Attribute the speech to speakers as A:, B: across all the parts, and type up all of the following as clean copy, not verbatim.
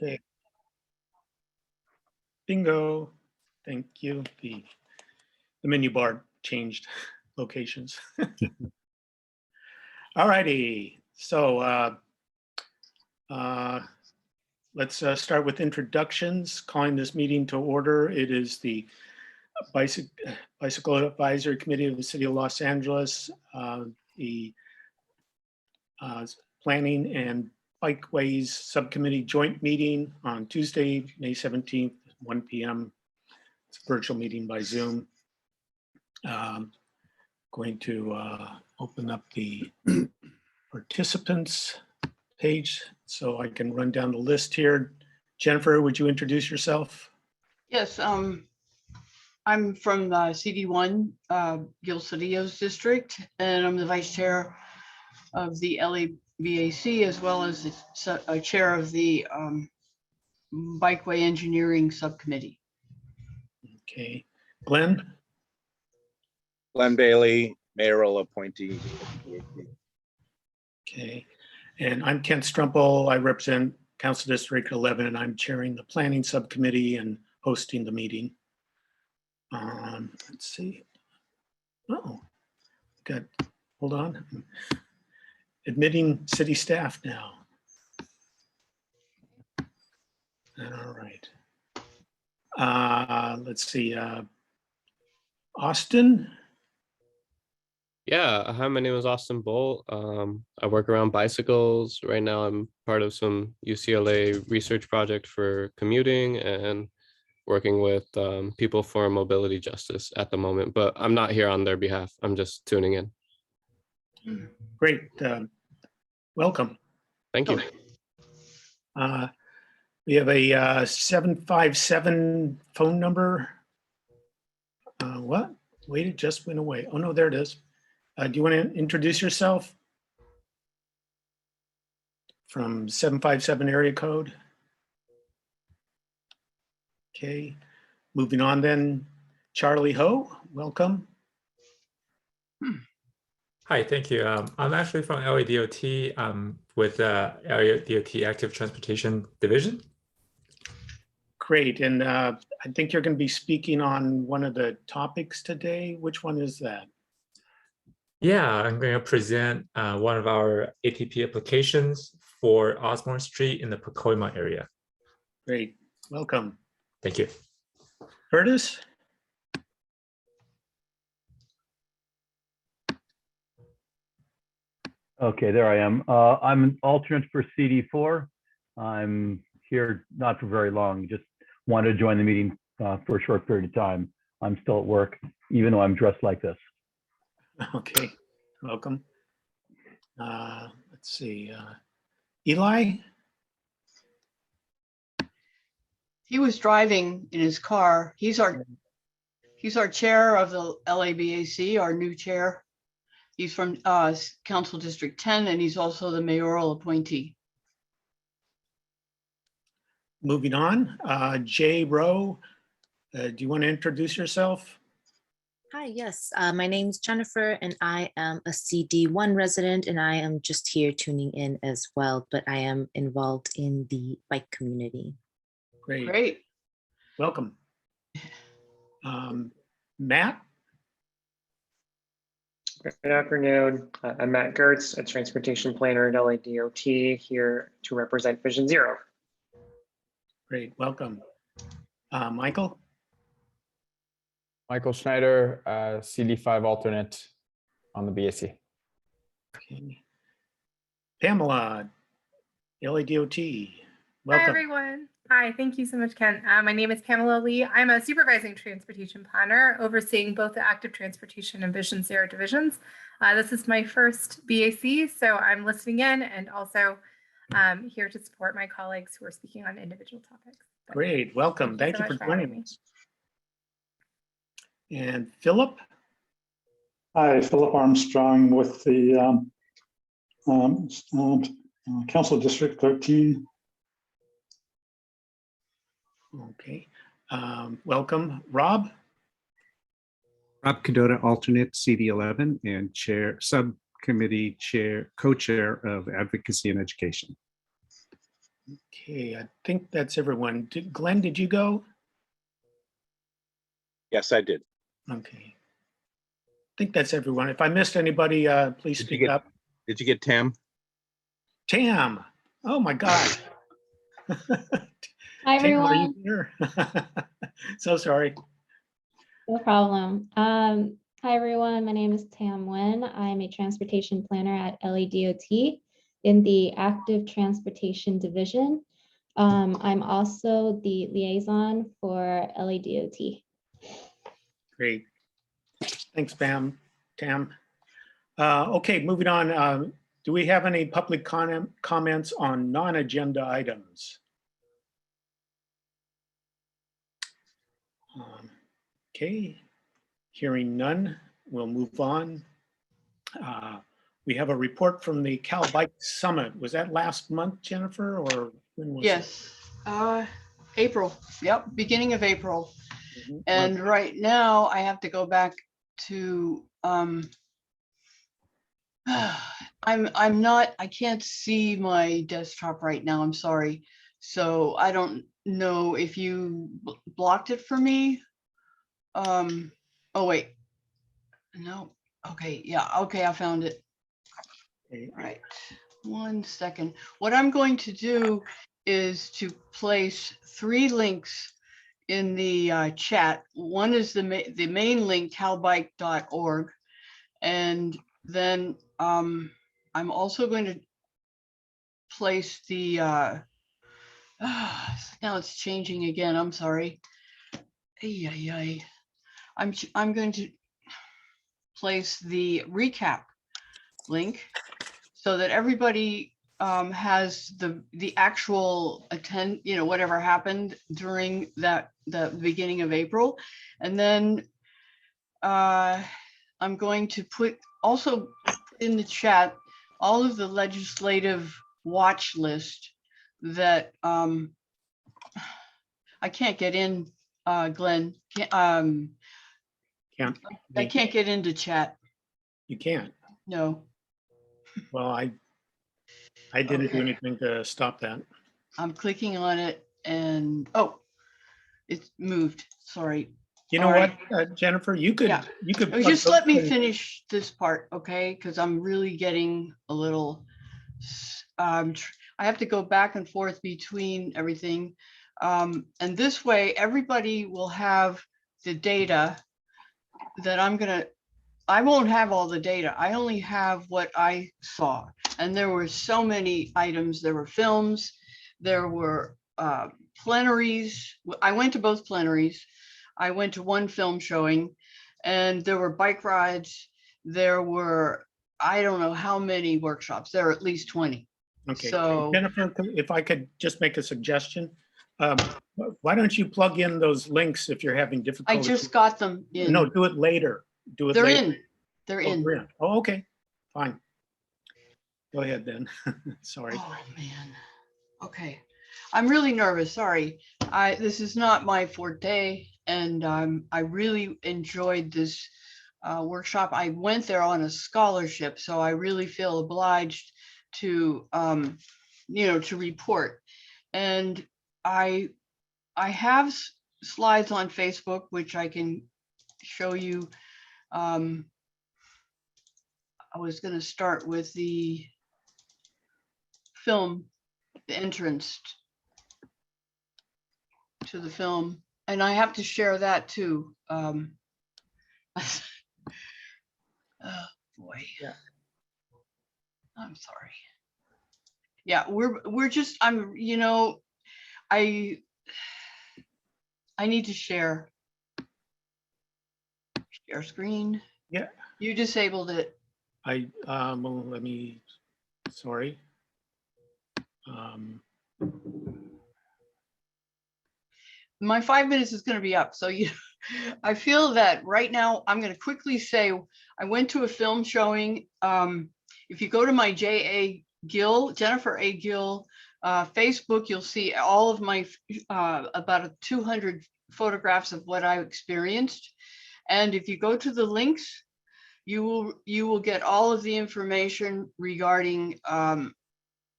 A: Okay. Bingo. Thank you. The menu bar changed locations. All righty. So let's start with introductions. Calling this meeting to order. It is the Bicycle Advisory Committee of the City of Los Angeles, the Planning and Bikeways Subcommittee joint meeting on Tuesday, May 17th, 1 p.m. It's a virtual meeting by Zoom. Going to open up the participants page so I can run down the list here. Jennifer, would you introduce yourself?
B: Yes, I'm from the CD1 Gil Cedillo's district, and I'm the vice chair of the LABAC, as well as the chair of the Bikeway Engineering Subcommittee.
A: Okay. Glenn?
C: Glenn Bailey, mayoral appointee.
A: Okay. And I'm Kent Strumpel. I represent Council District 11, and I'm chairing the Planning Subcommittee and hosting the meeting. Let's see. Oh, hold on. Admitting city staff now. All right. Let's see. Austin?
D: Yeah, hi, my name is Austin Bull. I work around bicycles. Right now I'm part of some UCLA research project for commuting and working with people for mobility justice at the moment, but I'm not here on their behalf. I'm just tuning in.
A: Great. Welcome.
D: Thank you.
A: We have a 757 phone number. What? Wait, it just went away. Oh, no, there it is. Do you want to introduce yourself? From 757 area code. Okay, moving on then. Charlie Ho, welcome.
E: Hi, thank you. I'm actually from LADOT with the LADOT Active Transportation Division.
A: Great, and I think you're going to be speaking on one of the topics today. Which one is that?
E: Yeah, I'm going to present one of our ATP applications for Osborne Street in the Pacoima area.
A: Great, welcome.
E: Thank you.
A: Curtis?
F: Okay, there I am. I'm an alternate for CD4. I'm here not for very long, just wanted to join the meeting for a short period of time. I'm still at work, even though I'm dressed like this.
A: Okay, welcome. Let's see, Eli?
B: He was driving in his car. He's our chair of the LABAC, our new chair. He's from Council District 10, and he's also the mayoral appointee.
A: Moving on, Jay Rowe, do you want to introduce yourself?
G: Hi, yes, my name is Jennifer, and I am a CD1 resident, and I am just here tuning in as well, but I am involved in the bike community.
A: Great. Welcome. Matt?
H: Good afternoon. I'm Matt Gertz, a transportation planner at LADOT, here to represent Vision Zero.
A: Great, welcome. Michael?
I: Michael Schneider, CD5 alternate on the BAC.
A: Okay. Pamela, LADOT, welcome.
J: Hi, everyone. Hi, thank you so much, Ken. My name is Pamela Lee. I'm a supervising transportation planner overseeing both the active transportation and Vision Zero divisions. This is my first BAC, so I'm listening in and also here to support my colleagues who are speaking on individual topics. But
A: great, welcome. Thank you for joining us. And Philip?
K: Hi, Philip Armstrong with the Council District 13.
A: Okay, welcome. Rob?
L: Rob Cadota, alternate CD11 and co-chair of Advocacy and Education.
A: Okay, I think that's everyone. Glenn, did you go?
C: Yes, I did.
A: Okay. I think that's everyone. If I missed anybody, please
C: Did you
A: speak
C: get-
A: up.
C: Did you get Tam?
A: Tam, oh my God.
M: Hi,
A: Tam, are you
M: everyone.
A: here? So sorry.
M: No problem. Hi, everyone. My name is Tam Nguyen. I'm a transportation planner at LADOT in the Active Transportation Division. I'm also the liaison for LADOT.
A: Great. Thanks, Tam. Okay, moving on. Do we have any public comments on non-agenda items? Okay, hearing none, we'll move on. We have a report from the Cal Bike Summit. Was that last month, Jennifer, or when was it?
B: Yes, April. Yep, beginning of April.
A: Mhm.
B: And right now I have to go back to, I can't see my desktop right now. I'm sorry. So I don't know if you blocked it for me. Oh, wait. No. Okay. Yeah. Okay. I found it.
A: Okay.
B: All right. 1 second. What I'm going to do is to place 3 links in the chat. One is the main link, calbike.org. And then I'm also going to place the, now it's changing again. I'm sorry. I'm going to place the recap link so that everybody has the actual whatever happened during the beginning of April. And then I'm going to put also in the chat all of the legislative watch list that I can't get in, Glenn.
A: Can't.
B: I can't get into chat.
A: You can't.
B: No.
A: Well, I didn't do anything to stop that.
B: I'm clicking on it and, oh, it's moved. Sorry.
A: You know
B: All
A: what,
B: right.
A: Jennifer, you could
B: Oh,
A: plug
B: just
A: those
B: let me
A: in.
B: finish this part, okay? Because I'm really getting a little, I have to go back and forth between everything. And this way, everybody will have the data that I won't have all the data. I only have what I saw. And there were so many items. There were films, there were plenaries. I went to both plenaries. I went to one film showing, and there were bike rides. There were, I don't know how many workshops. There are at least 20.
A: Okay,
B: So
A: Jennifer, if I could just make a suggestion, why don't you plug in those links if you're having
B: I
A: difficulty?
B: just got them in.
A: No, do it later. Do it
B: They're
A: later.
B: in. They're
A: Oh,
B: in.
A: they're in. Oh, okay, fine. Go ahead then. Sorry.
B: Oh, man. Okay. I'm really nervous. Sorry. This is not my forte, and I really enjoyed this workshop. I went there on a scholarship, so I really feel obliged to to report. And I have slides on Facebook which I can show you. I was going to start with the film, the entrance to the film, and I have to share that too. Oh boy.
A: Yeah.
B: I'm sorry. Yeah, we're just, I need to share screen.
A: Yeah.
B: You disabled it.
A: Well, let me, sorry.
B: My 5 minutes is going to be up. So I feel that right now I'm going to quickly say, I went to a film showing. If you go to my Jennifer A. Gill Facebook, you'll see all of my about 200 photographs of what I experienced. And if you go to the links, you will get all of the information regarding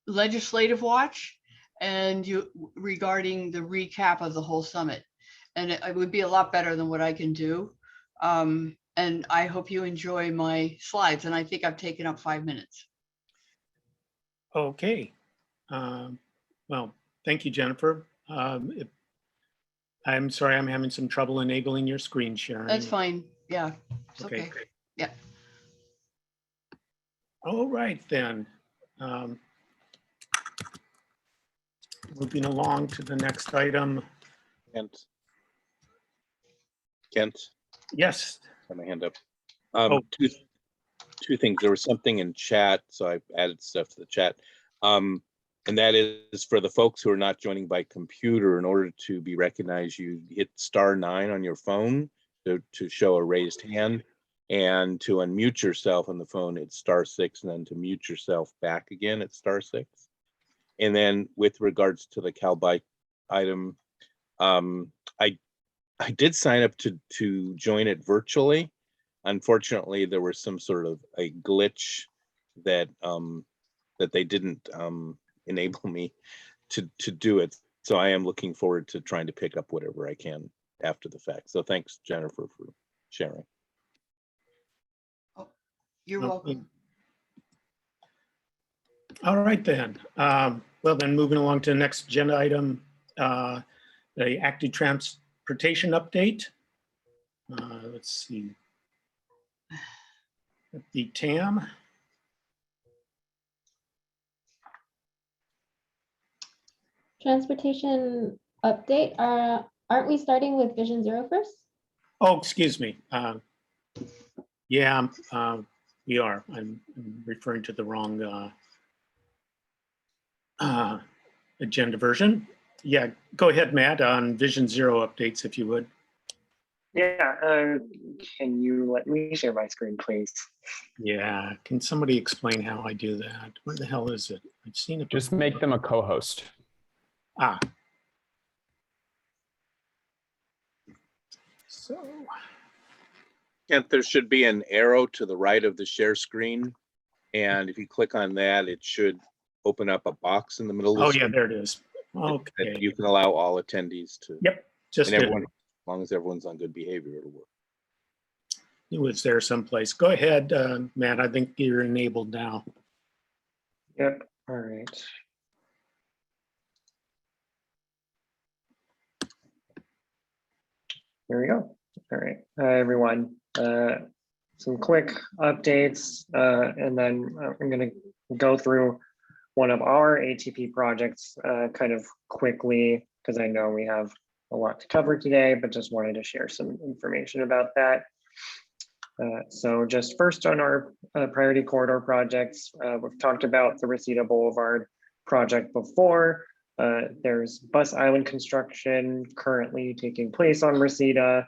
B: Legislative Watch and regarding the recap of the whole summit. And it would be a lot better than what I can do. And I hope you enjoy my slides. And I think I've taken up 5 minutes.
A: Okay. Well, thank you, Jennifer. I'm sorry, I'm having some trouble enabling your screen sharing.
B: That's fine. Yeah, it's okay. Yeah.
A: All right, then. Moving along to the next item.
C: Kent,
A: Yes.
C: got my hand up.
A: Oh.
C: Two things. There was something in chat, so I added stuff to the chat. And that is for the folks who are not joining by computer. In order to be recognized, you hit *9 on your phone to show a raised hand, and to unmute yourself on the phone, it's *6, and then to mute yourself back again, it's *6. And then with regards to the CalBike item, I did sign up to join it virtually. Unfortunately, there was some sort of a glitch that that they didn't enable me to do it. So I am looking forward to trying to pick up whatever I can after the fact. So thanks, Jennifer, for sharing.
B: Oh, you're welcome.
A: All right, then. Well, then moving along to the next agenda item, the active transportation update. Let's see. The TAM.
M: Transportation update. Aren't we starting with Vision Zero first?
A: Oh, excuse me. Yeah, we are. I'm referring to the wrong agenda version. Yeah, go ahead, Matt, on Vision Zero updates, if you would.
H: Yeah, can you let me share my screen, please?
A: Yeah, can somebody explain how I do that? Where the hell is it? I've seen it.
I: Just make them a co-host.
A: Ah. So.
C: Kent, there should be an arrow to the right of the share screen. And if you click on that, it should open up a box in the middle of the
A: Oh,
C: screen.
A: yeah, there it is. Okay.
C: That you can allow all attendees to.
A: Yep, just
C: and
A: did
C: everyone,
A: it.
C: as long as everyone's on good behavior, it'll work.
A: It was there someplace. Go ahead, Matt. I think you're enabled now.
H: Yep. All right. There we go. All right. Hi, everyone. Some quick updates, and then I'm going to go through one of our ATP projects kind of quickly, because I know we have a lot to cover today, but just wanted to share some information about that. So just first on our priority corridor projects, we've talked about the Reseda Boulevard project before. There's bus island construction currently taking place on Reseda,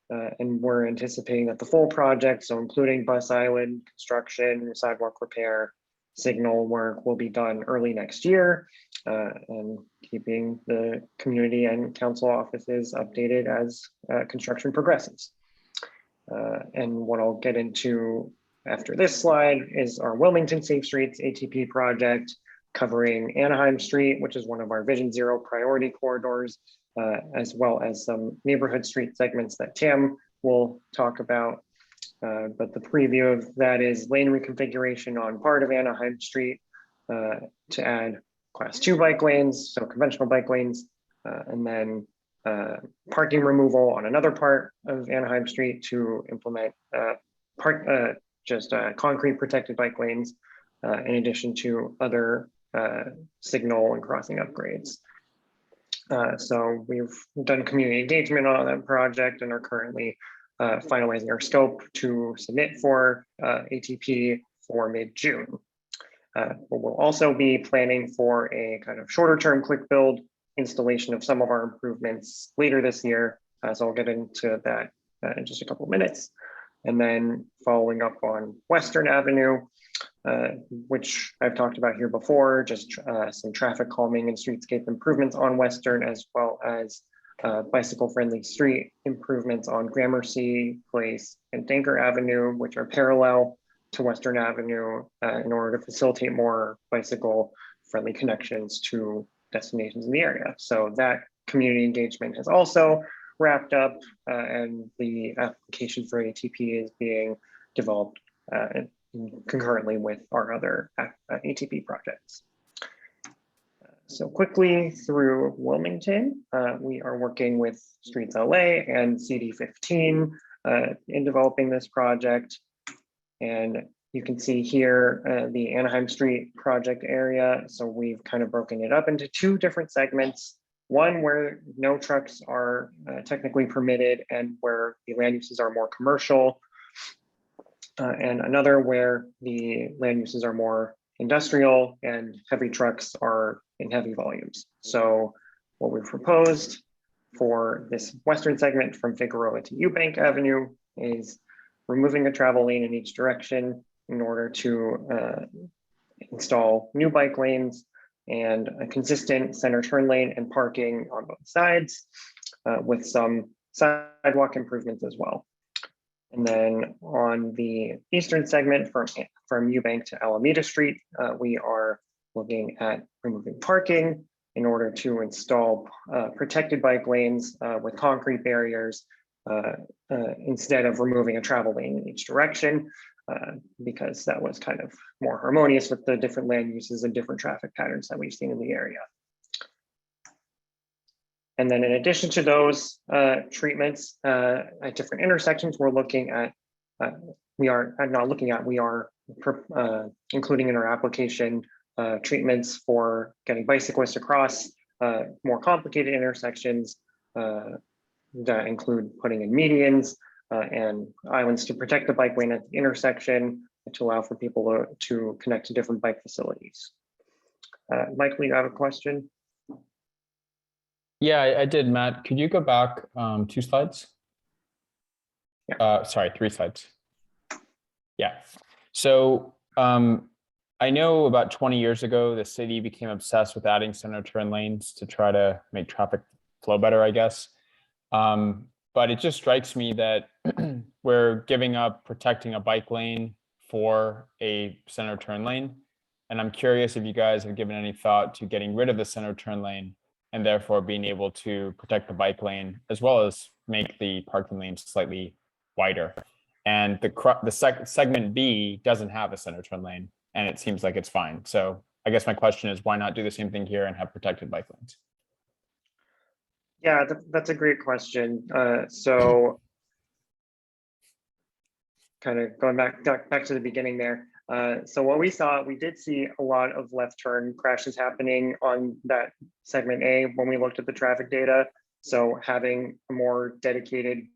H: and we're anticipating that the full project, so including bus island construction, sidewalk repair, signal work, will be done early next year, and keeping the community and council offices updated as construction progresses. And what I'll get into after this slide is our Wilmington Safe Streets ATP project, covering Anaheim Street, which is one of our Vision Zero priority corridors, as well as some neighborhood street segments that Tam will talk about. But the preview of that is lane reconfiguration on part of Anaheim Street to add class 2 bike lanes, so conventional bike lanes, and then parking removal on another part of Anaheim Street to implement concrete protected bike lanes, in addition to other signal and crossing upgrades. So we've done community engagement on that project and are currently finalizing our scope to submit for ATP for mid-June. We'll also be planning for a kind of shorter term quick build installation of some of our improvements later this year. So I'll get into that in just a couple of minutes. And then following up on Western Avenue, which I've talked about here before, just some traffic calming and streetscape improvements on Western, as well as bicycle friendly street improvements on Gramercy Place and Danker Avenue, which are parallel to Western Avenue in order to facilitate more bicycle friendly connections to destinations in the area. So that community engagement has also wrapped up, and the application for ATP is being developed concurrently with our other ATP projects. So quickly through Wilmington, we are working with Streets LA and CD15 in developing this project. And you can see here the Anaheim Street project area. So we've kind of broken it up into two different segments. One where no trucks are technically permitted and where the land uses are more commercial. And another where the land uses are more industrial and heavy trucks are in heavy volumes. So what we've proposed for this western segment from Figueroa to Eubank Avenue is removing a travel lane in each direction in order to install new bike lanes and a consistent center turn lane and parking on both sides with some sidewalk improvements as well. And then on the eastern segment from Eubank to Alameda Street, we are looking at removing parking in order to install protected bike lanes with concrete barriers instead of removing a travel lane in each direction, because that was kind of more harmonious with the different land uses and different traffic patterns that we've seen in the area. And then in addition to those treatments at different intersections, we're looking at, we are including in our application treatments for getting bicyclists across more complicated intersections that include putting in medians and islands to protect the bike lane at the intersection to allow for people to connect to different bike facilities. Michael, you have a question?
I: Yeah, I did, Matt. Could you go back 2 slides?
H: Yeah.
I: Sorry, 3 slides. Yeah. So I know about 20 years ago, the city became obsessed with adding center turn lanes to try to make traffic flow better, I guess. But it just strikes me that we're giving up protecting a bike lane for a center turn lane. And I'm curious if you guys have given any thought to getting rid of the center turn lane and therefore being able to protect the bike lane as well as make the parking lanes slightly wider. And the segment B doesn't have a center turn lane, and it seems like it's fine. So I guess my question is, why not do the same thing here and have protected bike lanes?
H: Yeah, that's a great question. So kind of going back to the beginning there. So what we saw, we did see a lot of left turn crashes happening on that segment A when we looked at the traffic data. So having a more dedicated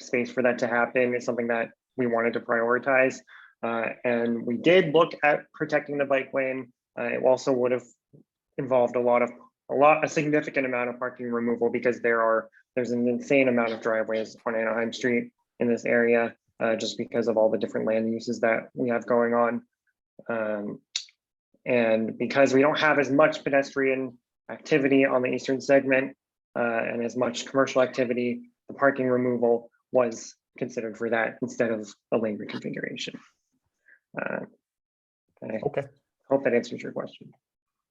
H: space for that to happen is something that we wanted to prioritize. And we did look at protecting the bike lane. It also would have involved a significant amount of parking removal because there's an insane amount of driveways on Anaheim Street in this area. Just because of all the different land uses that we have going on. And because we don't have as much pedestrian activity on the eastern segment and as much commercial activity, the parking removal was considered for that instead of a lane reconfiguration. I hope that answers your question.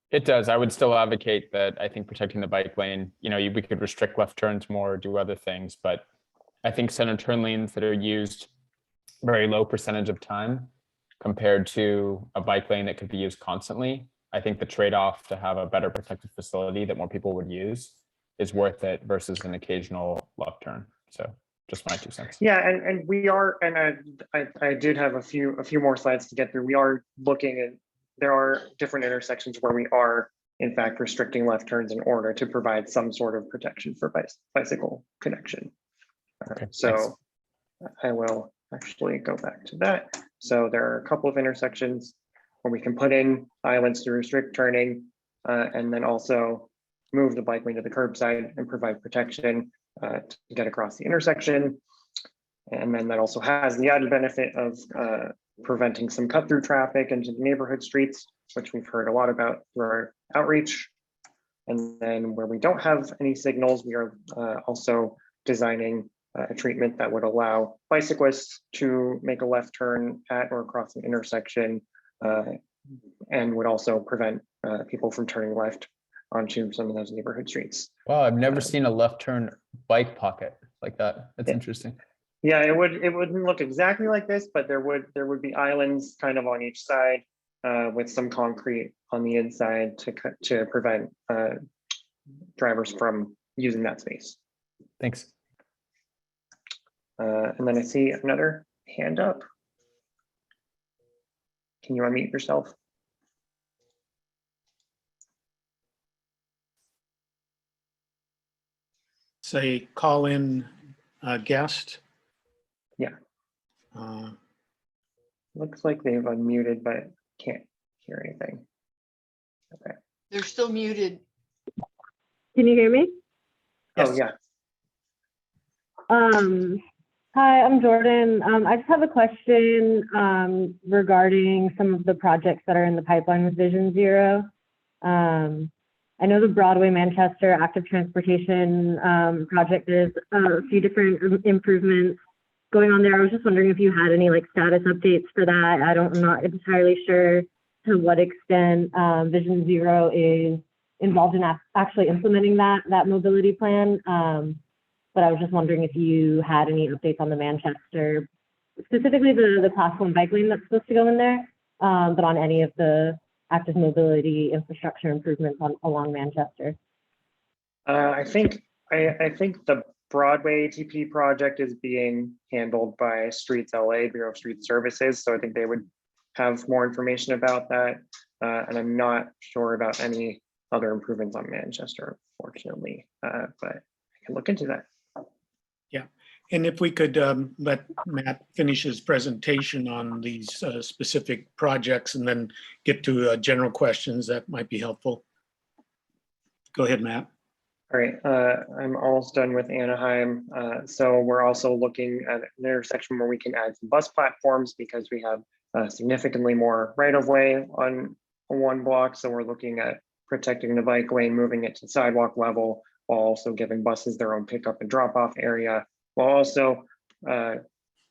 I: It does. I would still advocate that. I think protecting the bike lane, we could restrict left turns more, do other things, but I think center turn lanes that are used very low percentage of time compared to a bike lane that could be used constantly. I think the trade-off to have a better protected facility that more people would use is worth it versus an occasional left turn. So just my 2 cents.
H: Yeah, and we are, and I did have a few more slides to get through. We are looking at, there are different intersections where we are in fact restricting left turns in order to provide some sort of protection for bicycle connection.
I: Okay,
H: so
I: thanks.
H: I will actually go back to that. So there are a couple of intersections where we can put in islands to restrict turning and then also move the bike lane to the curbside and provide protection to get across the intersection. And then that also has the added benefit of preventing some cut through traffic into the neighborhood streets, which we've heard a lot about through our outreach. And then where we don't have any signals, we are also designing a treatment that would allow bicyclists to make a left turn at or across an intersection and would also prevent people from turning left onto some of those neighborhood streets.
I: Wow, I've never seen a left turn bike pocket like that. That's
H: Yeah.
I: interesting.
H: Yeah, it wouldn't look exactly like this, but there would be islands kind of on each side with some concrete on the inside to prevent drivers from using that space.
I: Thanks.
H: And then I see another hand up. Can you unmute yourself?
A: Say, call in guest.
H: Yeah.
A: Uh,
H: Looks like they've unmuted, but can't hear anything. Okay.
B: They're still muted.
N: Can you hear me?
H: Oh, yeah.
N: Hi, I'm Jordan. I just have a question regarding some of the projects that are in the pipeline with Vision Zero. I know the Broadway Manchester active transportation project, there's a few different improvements going on there. I was just wondering if you had any like status updates for that. I'm not entirely sure to what extent Vision Zero is involved in actually implementing that mobility plan. But I was just wondering if you had any updates on the Manchester, specifically the class 1 bike lane that's supposed to go in there, but on any of the active mobility infrastructure improvements along Manchester.
H: I think the Broadway ATP project is being handled by Streets LA, Bureau of Street Services. So I think they would have more information about that. And I'm not sure about any other improvements on Manchester, fortunately, but I can look into that.
A: Yeah, and if we could let Matt finish his presentation on these specific projects and then get to general questions, that might be helpful. Go ahead, Matt.
H: All right, I'm almost done with Anaheim. So we're also looking at an intersection where we can add some bus platforms because we have significantly more right-of-way on one block. So we're looking at protecting the bike lane, moving it to sidewalk level, while also giving buses their own pickup and drop-off area, while also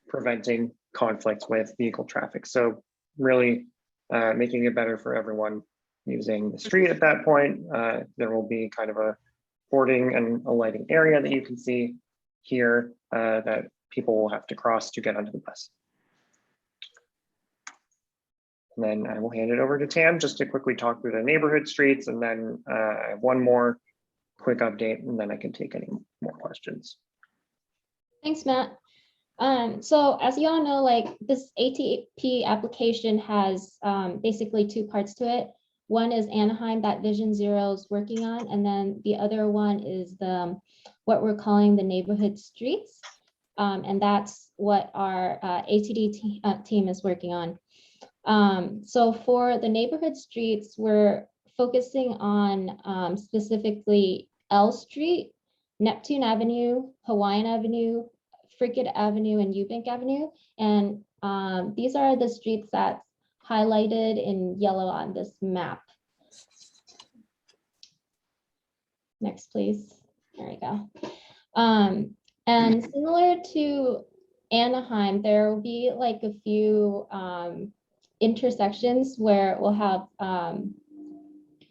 H: preventing conflicts with vehicle traffic. So really making it better for everyone using the street at that point. There will be kind of a boarding and a lighting area that you can see here that people will have to cross to get onto the bus. And then I will hand it over to Tam just to quickly talk through the neighborhood streets, and then I have one more quick update, and then I can take any more questions.
M: Thanks, Matt. So as you all know, like this ATP application has basically two parts to it. One is Anaheim that Vision Zero is working on, and then the other one is what we're calling the neighborhood streets. And that's what our ATD team is working on. So for the neighborhood streets, we're focusing on specifically L Street, Neptune Avenue, Hawaiian Avenue, Frigate Avenue, and Eubank Avenue. And these are the streets that's highlighted in yellow on this map. Next, please. There we go. And similar to Anaheim, there will be like a few intersections where we'll have,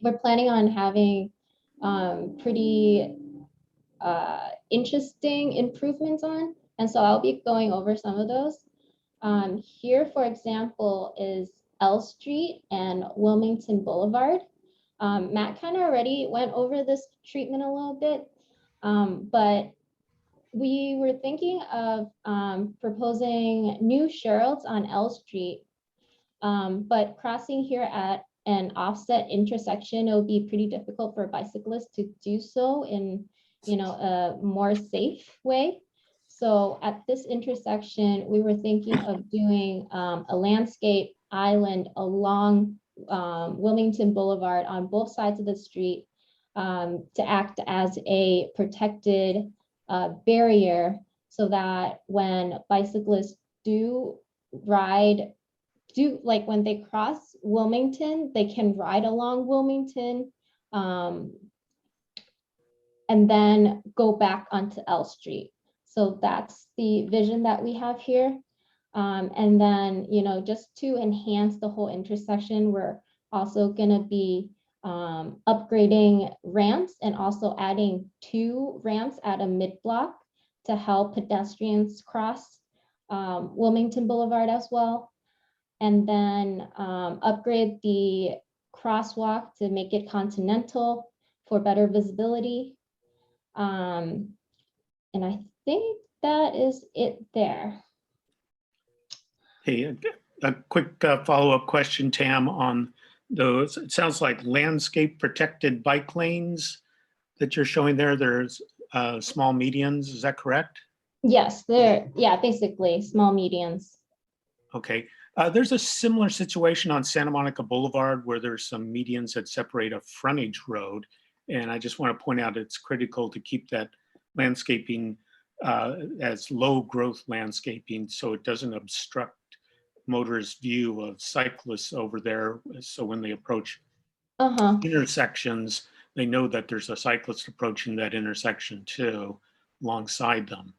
M: we're planning on having pretty interesting improvements on. And so I'll be going over some of those. Here, for example, is L Street and Wilmington Boulevard. Matt kind of already went over this treatment a little bit, but we were thinking of proposing new Sherrills on L Street, but crossing here at an offset intersection, it will be pretty difficult for bicyclists to do so in, a more safe way. So at this intersection, we were thinking of doing a landscape island along Wilmington Boulevard on both sides of the street to act as a protected barrier so that when bicyclists when they cross Wilmington, they can ride along Wilmington and then go back onto L Street. So that's the vision that we have here. And then, just to enhance the whole intersection, we're also gonna be upgrading ramps and also adding 2 ramps at a mid-block to help pedestrians cross Wilmington Boulevard as well. And then upgrade the crosswalk to make it continental for better visibility. And I think that is it there.
A: Hey, a quick follow-up question, Tam, on those. It sounds like landscape protected bike lanes that you're showing there. There's small medians, is that correct?
M: Yes, they're, yeah, basically small medians.
A: Okay. There's a similar situation on Santa Monica Boulevard where there's some medians that separate a frontage road. And I just want to point out it's critical to keep that landscaping as low growth landscaping so it doesn't obstruct motorists' view of cyclists over there. So when they approach intersections, they know that there's a cyclist approaching that intersection too, alongside them.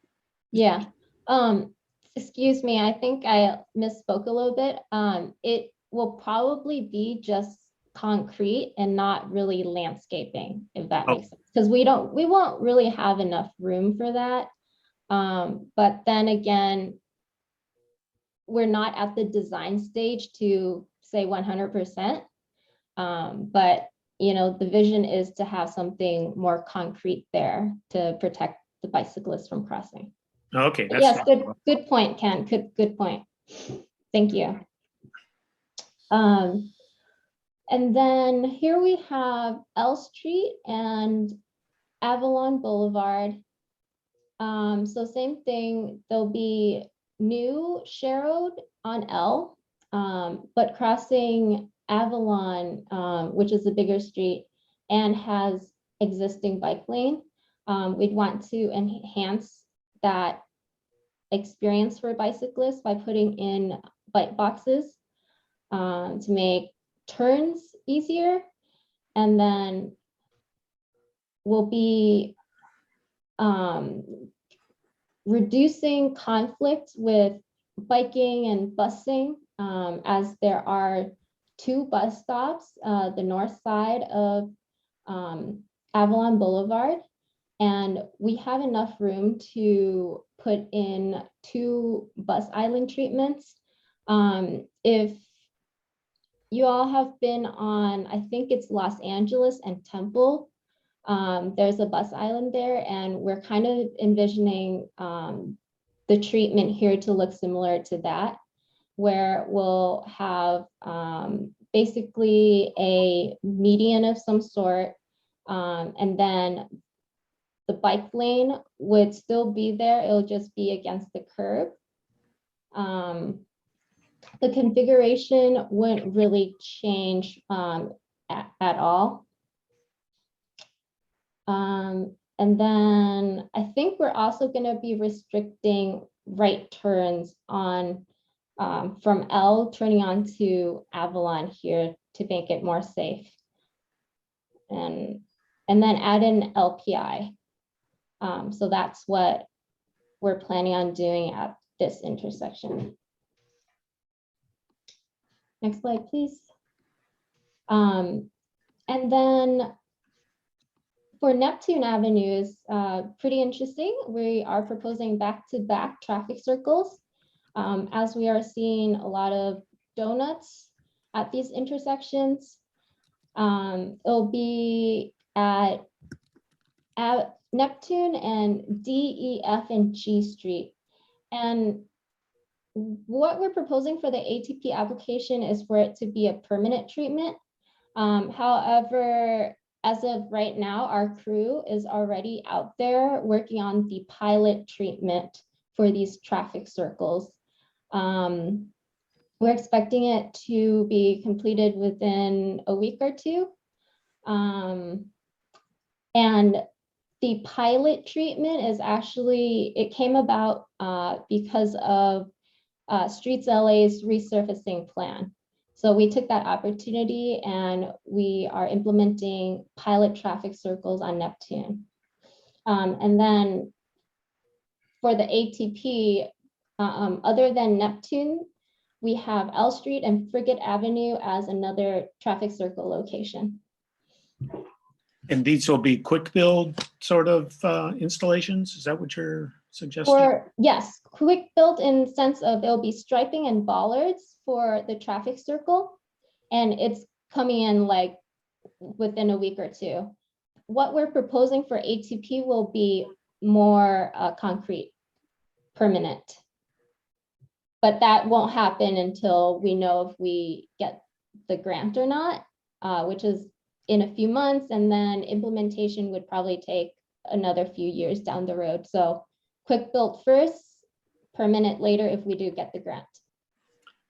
M: Yeah. Excuse me, I think I misspoke a little bit. It will probably be just concrete and not really landscaping, if that makes sense. Because we won't really have enough room for that. But then again, we're not at the design stage to say 100%. But you know, the vision is to have something more concrete there to protect the bicyclists from crossing.
A: Okay. That's
M: yes, good point, Ken. Good point. Thank you. And then here we have L Street and Avalon Boulevard. So same thing, there'll be new share road on L, but crossing Avalon, which is the bigger street and has existing bike lane. We'd want to enhance that experience for bicyclists by putting in bike boxes to make turns easier. And then we'll be reducing conflict with biking and busing, as there are 2 bus stops, the north side of Avalon Boulevard. And we have enough room to put in 2 bus island treatments. If you all have been on, I think it's Los Angeles and Temple, there's a bus island there, and we're kind of envisioning the treatment here to look similar to that, where we'll have basically a median of some sort, and then the bike lane would still be there. It'll just be against the curb. The configuration wouldn't really change at all. And then I think we're also going to be restricting right turns on from L turning on to Avalon here to make it more safe. And then add in LPI. So that's what we're planning on doing at this intersection. Next slide, please. And then for Neptune Avenues, pretty interesting. We are proposing back-to-back traffic circles, as we are seeing a lot of donuts at these intersections. It'll be at Neptune and D, E, F, and G Street. And what we're proposing for the ATP application is for it to be a permanent treatment. However, as of right now, our crew is already out there working on the pilot treatment for these traffic circles. We're expecting it to be completed within a week or 2. And the pilot treatment is actually, it came about because of Streets LA's resurfacing plan. So we took that opportunity and we are implementing pilot traffic circles on Neptune. And then for the ATP, other than Neptune, we have L Street and Frigate Avenue as another traffic circle location.
A: And these will be quick build sort of installations? Is that what you're suggesting?
M: Or yes, quick build in sense of there'll be striping and bollards for the traffic circle. And it's coming in like within a week or two. What we're proposing for ATP will be more concrete, permanent. But that won't happen until we know if we get the grant or not, which is in a few months, and then implementation would probably take another few years down the road. So quick built first, permanent later if we do get the grant.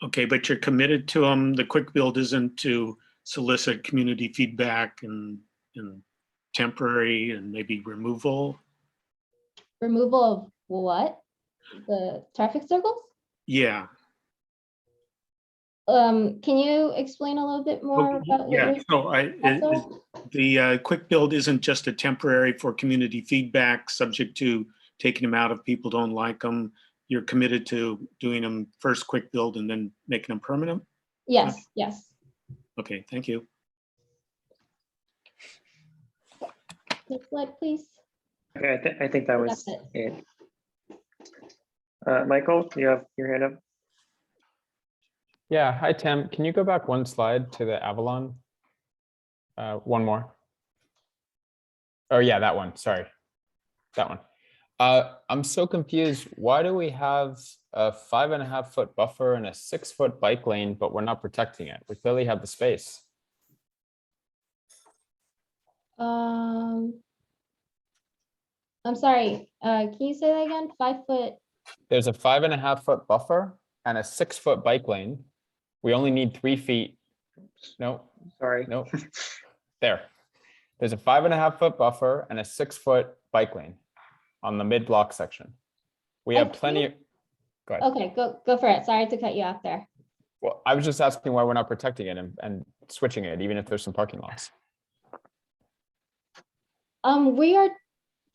A: Okay, but you're committed to them. The quick build isn't to solicit community feedback and temporary and maybe removal?
M: Removal of what? The traffic circles?
A: Yeah.
M: Can you explain a little bit more about what
A: Yeah,
M: you're
A: so the quick build isn't just a temporary for community feedback subject to taking them out if people don't like them. You're committed to doing them first quick build and then making them permanent?
M: Yes, yes.
A: Okay, thank you.
M: Next slide, please.
H: Okay, I think that was
M: That's
H: it. Michael, you have your hand up.
I: Yeah, hi, Tim. Can you go back one slide to the Avalon? One more. Oh, yeah, that one. Sorry. That one. I'm so confused. Why do we have a 5.5-foot buffer and a 6-foot bike lane, but we're not protecting it? We clearly have the space.
M: I'm sorry, can you say that again? 5 foot?
I: There's a 5.5-foot buffer and a 6-foot bike lane. We only need 3 feet. No,
H: sorry.
I: No, there. There's a 5.5-foot buffer and a 6-foot bike lane on the mid-block section. We have plenty of, go ahead.
M: Okay, go for it. Sorry to cut you off there.
I: Well, I was just asking why we're not protecting it and switching it, even if there's some parking lots.
M: We are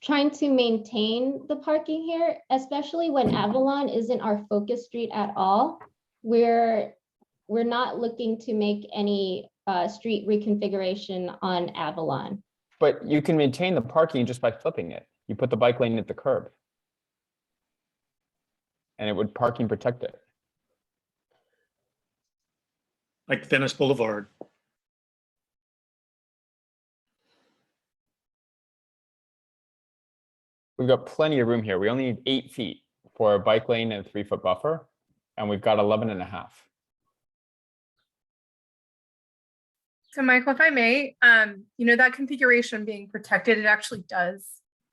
M: trying to maintain the parking here, especially when Avalon isn't our focus street at all. We're not looking to make any street reconfiguration on Avalon.
I: But you can maintain the parking just by flipping it. You put the bike lane at the curb. And it would parking protect it.
A: Like Venice Boulevard.
I: We've got plenty of room here. We only need 8 feet for a bike lane and a 3-foot buffer, and we've got 11.5.
J: So Michael, if I may, that configuration being protected, it actually does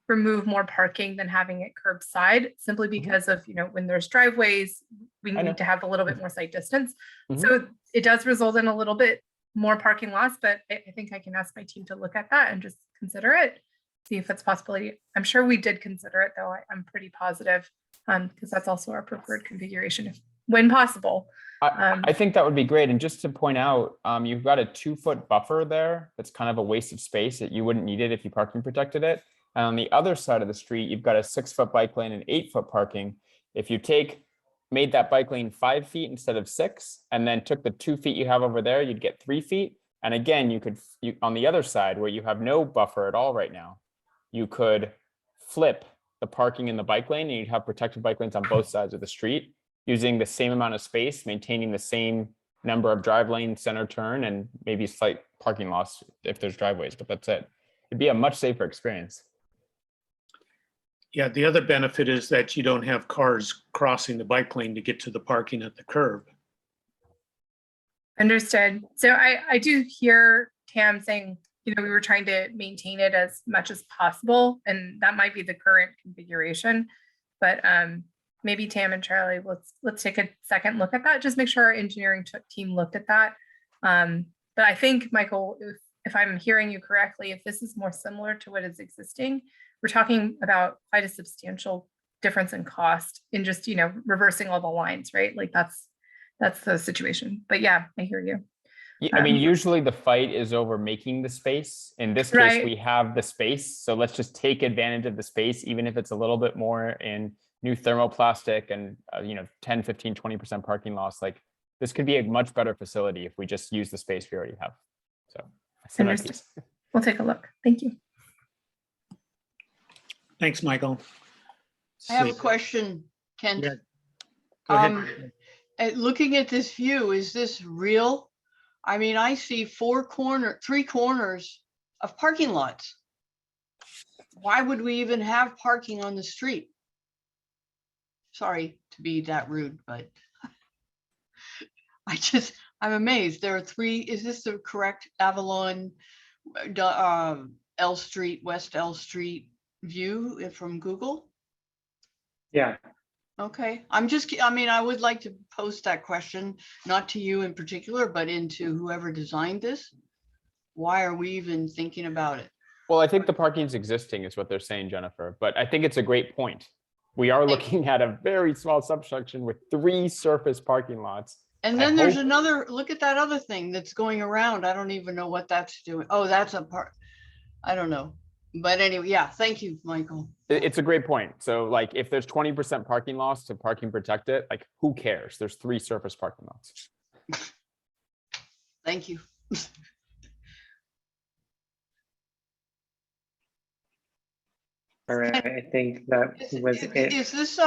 J: remove more parking than having it curbside, simply because of, when there's driveways, we need to have a little bit more site distance. So it does result in a little bit more parking loss, but I think I can ask my team to look at that and just consider it, see if it's a possibility. I'm sure we did consider it, though. I'm pretty positive, because that's also our preferred configuration, when possible.
I: I think that would be great. And just to point out, you've got a 2-foot buffer there. That's kind of a waste of space that you wouldn't need it if you parking protected it. And on the other side of the street, you've got a 6-foot bike lane and 8-foot parking. If you made that bike lane 5 feet instead of 6, and then took the 2 feet you have over there, you'd get 3 feet. And again, you could, on the other side where you have no buffer at all right now, you could flip the parking in the bike lane and you'd have protected bike lanes on both sides of the street, using the same amount of space, maintaining the same number of drive lanes, center turn, and maybe slight parking loss if there's driveways, but that's it. It'd be a much safer experience.
A: Yeah, the other benefit is that you don't have cars crossing the bike lane to get to the parking at the curb.
J: Understood. So I do hear Tam saying, we were trying to maintain it as much as possible, and that might be the current configuration, but maybe Tam and Charlie, let's take a second look at that. Just make sure our engineering team looked at that. But I think, Michael, if I'm hearing you correctly, if this is more similar to what is existing, we're talking about quite a substantial difference in cost in just, reversing all the lines, right? Like that's the situation. But yeah, I hear you.
I: I mean, usually the fight is over making the space. In this case, we have the space. So let's just take advantage of the space, even if it's a little bit more in new thermoplastic and, 10, 15, 20% parking loss. Like this could be a much better facility if we just use the space we already have. So
J: we'll take a look. Thank you.
A: Thanks, Michael.
B: I have a
A: See.
B: question, Kent.
A: Yeah. Go ahead.
B: Looking at this view, is this real? I mean, I see three corners of parking lots. Why would we even have parking on the street? Sorry to be that rude, but I'm amazed. There are three, is this the correct Avalon, L Street, West L Street view from Google?
H: Yeah,
B: Okay, I mean, I would like to post that question, not to you in particular, but into whoever designed this. Why are we even thinking about it?
I: Well, I think the parking is existing is what they're saying, Jennifer, but I think it's a great point. We are looking at a very small subsection with 3 surface parking lots.
B: And then there's another, look at that other thing that's going around. I don't even know what that's doing. Oh, that's a part. I don't know. But anyway, yeah, thank you, Michael.
I: It's a great point. So like if there's 20% parking loss to parking protected, like who cares? There's 3 surface parking lots.
B: Thank you.
H: all right, I think that was it.
B: Is this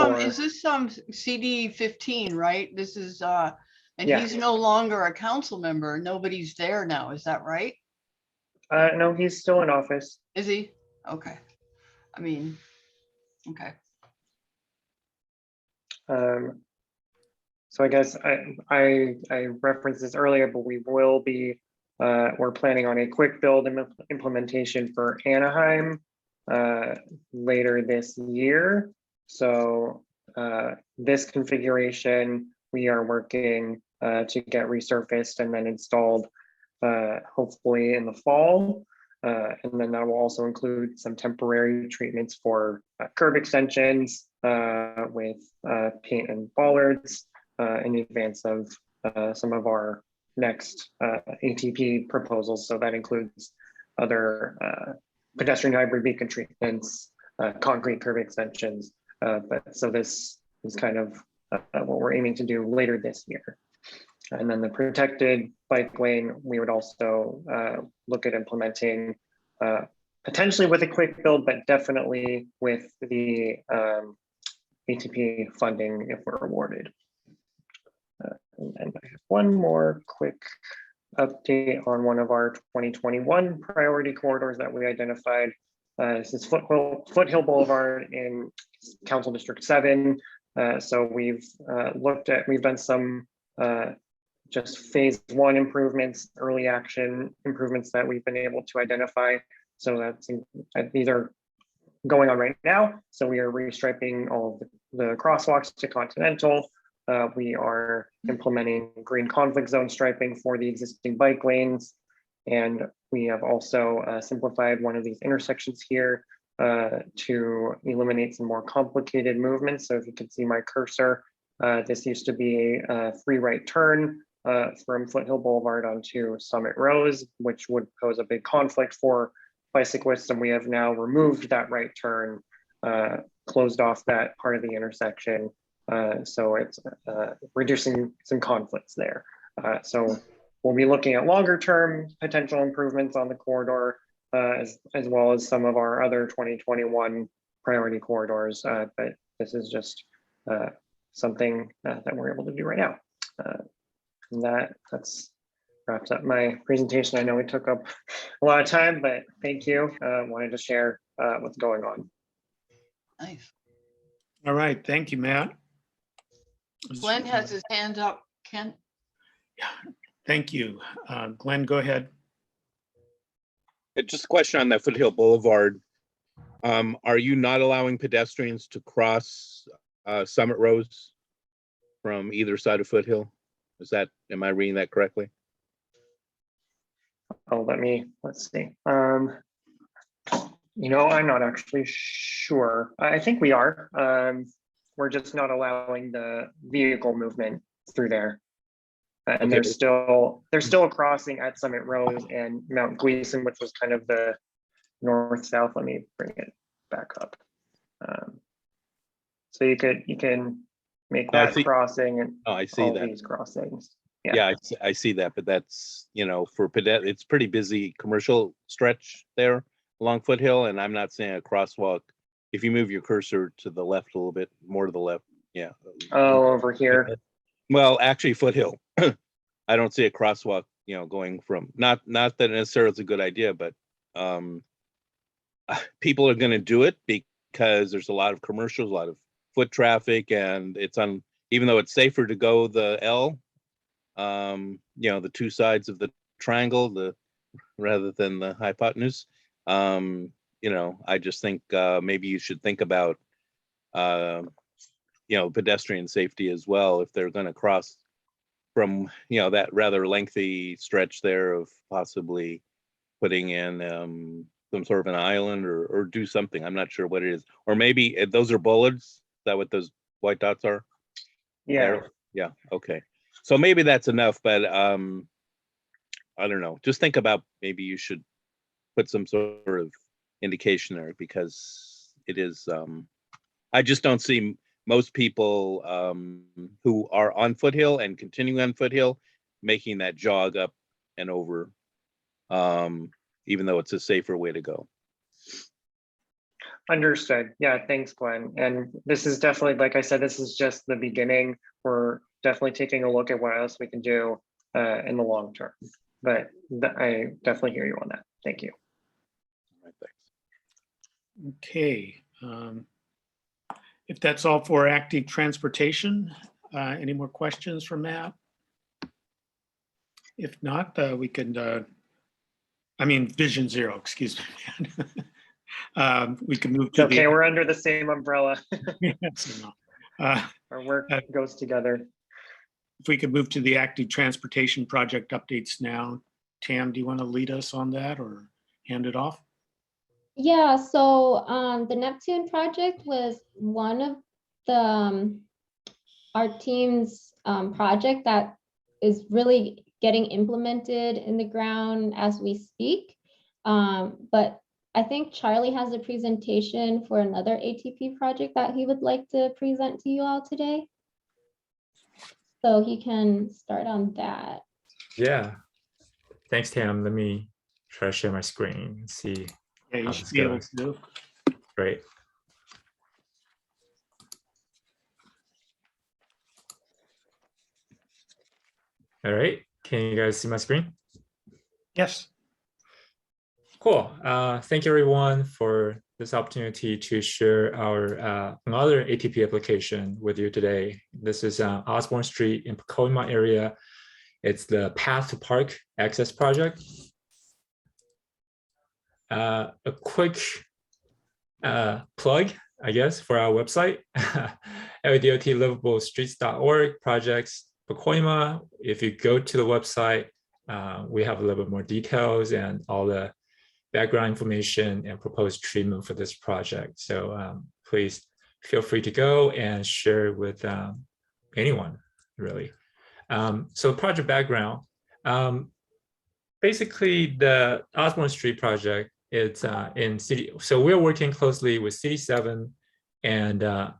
B: CD 15, right? This is and
H: Yeah.
B: he's no longer a council member. Nobody's there now. Is that right?
H: No, he's still in office.
B: Is he? Okay. I mean, okay.
H: So I guess I referenced this earlier, but we will be we're planning on a quick build implementation for Anaheim later this year. So this configuration we are working to get resurfaced and then installed hopefully in the fall. And then that will also include some temporary treatments for curb extensions with paint and bollards in advance of some of our next ATP proposals. So that includes other pedestrian hybrid beacon treatments, concrete curb extensions. But so this is kind of what we're aiming to do later this year. And then the protected bike lane, we would also look at implementing potentially with a quick build, but definitely with the ATP funding if we're awarded. And I have one more quick update on one of our 2021 priority corridors that we identified. This is Foothill Boulevard in Council District 7. So we've done some just phase 1 improvements, early action improvements that we've been able to identify. So these are going on right now. So we are restriping all of the crosswalks to Continental. We are implementing green conflict zone striping for the existing bike lanes. And we have also simplified one of these intersections here to eliminate some more complicated movements. So if you can see my cursor, this used to be a free right turn from Foothill Boulevard onto Summit Rose, which would pose a big conflict for bicyclists. And we have now removed that right turn, closed off that part of the intersection. So it's reducing some conflicts there. So we'll be looking at longer term potential improvements on the corridor, as well as some of our other 2021 priority corridors. But this is just something that we're able to do right now. And that's wraps up my presentation. I know we took up a lot of time, but thank you. Wanted to share what's going on.
B: Nice.
A: All right, thank you, Matt.
B: Glenn has his hand up, Ken.
A: Yeah, thank you. Glenn, go ahead.
C: Just a question on that Foothill Boulevard. Are you not allowing pedestrians to cross Summit Rose from either side of Foothill? Am I reading that correctly?
H: Oh, let's see. I'm not actually sure. I think we are. We're just not allowing the vehicle movement through there. And
C: Okay.
H: there's still a crossing at Summit Rose and Mount Gleason, which was kind of the north-south. Let me bring it back up. So you can make that crossing and
C: I see
H: all
C: that.
H: these crossings.
C: Yeah, I see that, but that's, for it's pretty busy commercial stretch there along Foothill, and I'm not saying a crosswalk. If you move your cursor to the left a little bit, more to the left, yeah.
H: Oh, over here.
C: Well, actually Foothill. I don't see a crosswalk, going from, not that necessarily it's a good idea, but people are going to do it because there's a lot of commercials, a lot of foot traffic, and even though it's safer to go the L, the two sides of the triangle, rather than the hypotenuse. I just think maybe you should think about pedestrian safety as well if they're going to cross from that rather lengthy stretch there of possibly putting in some sort of an island or do something. I'm not sure what it is, or maybe those are bollards. Is that what those white dots are?
H: Yeah.
C: There? Yeah. Okay. So maybe that's enough, but I don't know. Just think about maybe you should put some sort of indication there, because it is. I just don't see most people who are on Foothill and continuing on Foothill making that jog up and over, even though it's a safer way to go.
H: Understood. Yeah, thanks, Glenn. And this is definitely, like I said, this is just the beginning. We're definitely taking a look at what else we can do in the long term. But I definitely hear you on that. Thank you.
C: All right, thanks.
A: Okay. If that's all for active transportation, any more questions for Matt? If not, we can, Vision Zero, excuse me. We can move to
H: okay, we're under the same umbrella.
A: Yes, no.
H: Our work goes together.
A: If we could move to the active transportation project updates now. Tam, do you want to lead us on that or hand it off?
M: Yeah, so the Neptune project was one of the our team's project that is really getting implemented in the ground as we speak. But I think Charlie has a presentation for another ATP project that he would like to present to you all today. So he can start on that.
E: Yeah. Thanks, Tam. Let me try to share my screen and see.
A: Yeah, you should be able to.
E: Great. All right. Can you guys see my screen?
A: Yes.
E: Cool. Thank you, everyone, for this opportunity to share our another ATP application with you today. This is Osborne Street in Pacoima area. It's the Path to Park Access Project. A quick plug, I guess, for our website, LADOT-livable-streets.org projects Pacoima. If you go to the website, we have a little bit more details and all the background information and proposed treatment for this project. So please feel free to go and share with anyone, really. So project background, basically the Osborne Street project, it's in city. So we're working closely with City 7 and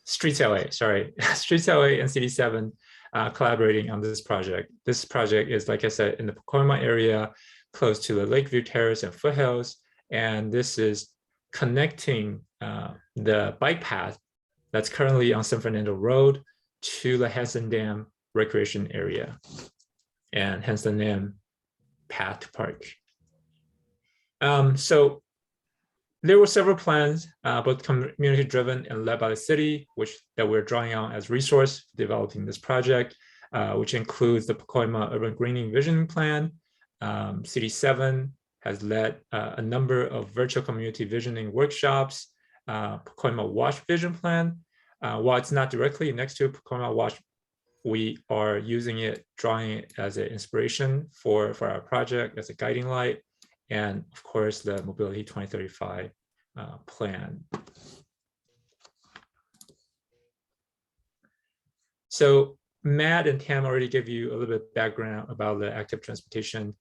E: Streets LA, sorry, Streets LA and City 7 collaborating on this project. This project is, like I said, in the Pacoima area, close to the Lakeview Terrace and foothills. And this is connecting the bike path that's currently on San Fernando Road to the Hanson Dam recreation area, and hence the name Path to Park. So there were several plans, both community driven and led by the city, that we're drawing on as resource for developing this project, which includes the Pacoima Urban Greening Vision Plan. City 7 has led a number of virtual community visioning workshops, Pacoima Wash Vision Plan. While it's not directly next to Pacoima Wash, we are using it, drawing it as an inspiration for our project, as a guiding light, and of course the Mobility 2035 plan. So Matt and Tam already gave you a little bit of background about the active transportation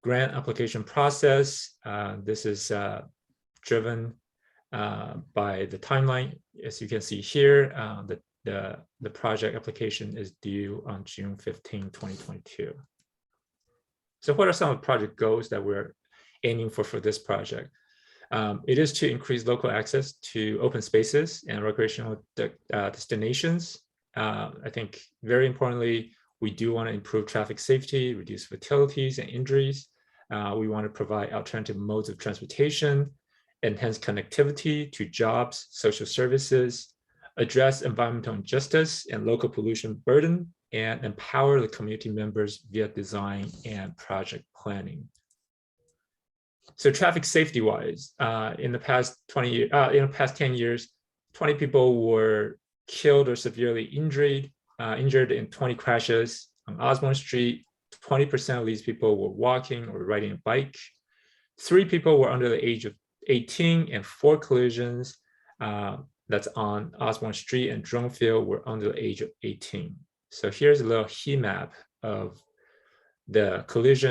E: grant application process. This is driven by the timeline. As you can see here, the the project application is due on June 15, 2022. So what are some of the project goals that we're aiming for this project? It is to increase local access to open spaces and recreational destinations. I think very importantly, we do want to improve traffic safety, reduce fatalities and injuries. We want to provide alternative modes of transportation, enhance connectivity to jobs, social services, address environmental injustice and local pollution burden, and empower the community members via design and project planning. So traffic safety wise, in the past 10 years, 20 people were killed or severely injured in 20 crashes on Osborne Street. 20% of these people were walking or riding a bike. 3 people were under the age of 18, and 4 collisions that's on Osborne Street and Dronefield were under the age of 18. So here's a little heat map of the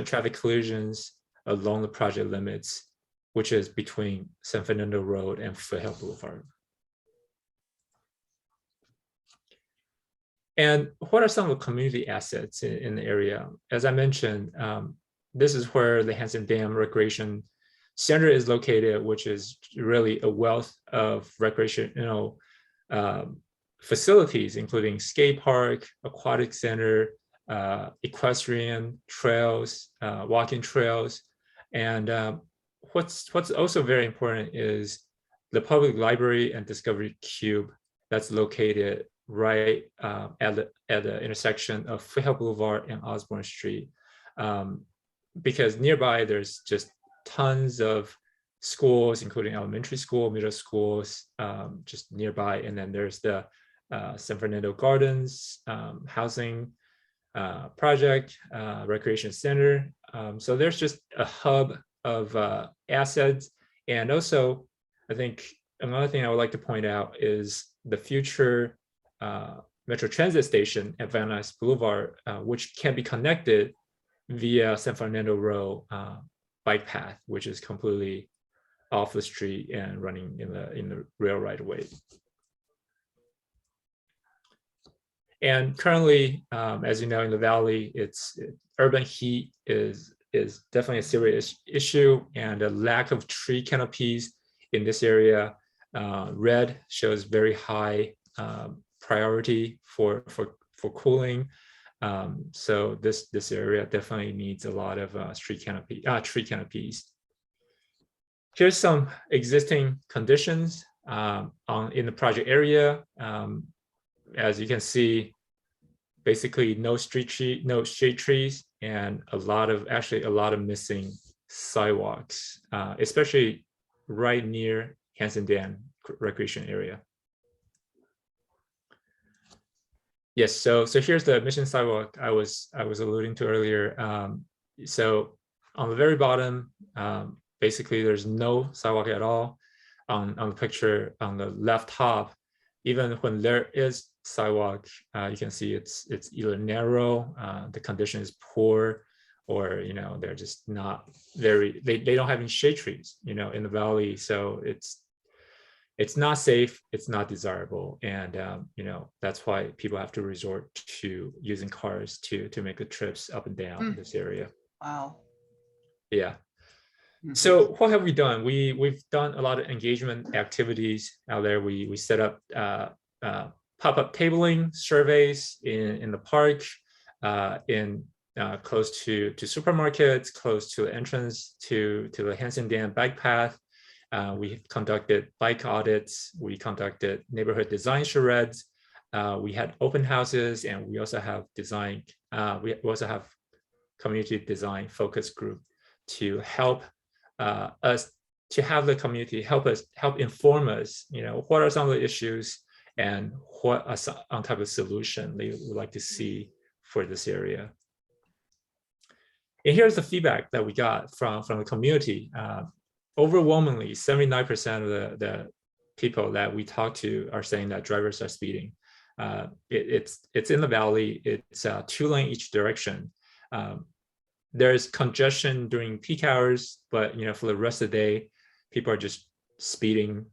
E: traffic collisions along the project limits, which is between San Fernando Road and Foothill Boulevard. And what are some of the community assets in the area? As I mentioned, this is where the Hansen Dam Recreation Center is located, which is really a wealth of recreational facilities, including skate park, aquatic center, equestrian trails, walking trails. And what's also very important is the public library and Discovery Cube that's located right at the intersection of Foothill Boulevard and Osborne Street. Because nearby there's just tons of schools, including elementary school, middle schools, just nearby. And then there's the San Fernando Gardens housing project, recreation center. So there's just a hub of assets. And also, I think another thing I would like to point out is the future Metro Transit station at Van Nuys Boulevard, which can be connected via San Fernando Road bike path, which is completely off the street and running in the rail right of way. And currently, as you know, in the valley, urban heat is definitely a serious issue, and a lack of tree canopies in this area. Red shows very high priority for cooling. So this area definitely needs a lot of tree canopies. Here's some existing conditions in the project area. As you can see, basically no shade trees, and a lot of missing sidewalks, especially right near Hansen Dam recreation area. Yes, so here's the mission sidewalk I was alluding to earlier. So on the very bottom, basically there's no sidewalk at all. On the picture on the left top, even when there is sidewalk, you can see it's either narrow, the condition is poor, or they're just not very. They don't have any shade trees, in the valley, so it's not safe, it's not desirable, and that's why people have to resort to using cars to make the trips up and down this area.
B: Wow.
E: Yeah. So what have we done? We've done a lot of engagement activities out there. We set up pop-up tabling surveys in the park, close to supermarkets, close to the entrance to the Hansen Dam bike path. We conducted bike audits. We conducted neighborhood design charrettes. We had open houses, and we also have we also have community design focus group to help us, to have the community help inform us, what are some of the issues and what are some type of solution they would like to see for this area. And here's the feedback that we got from the community. Overwhelmingly, 79% of the people that we talk to are saying that drivers are speeding. It's in the valley. It's 2-lane each direction. There's congestion during peak hours, but for the rest of the day, people are just speeding.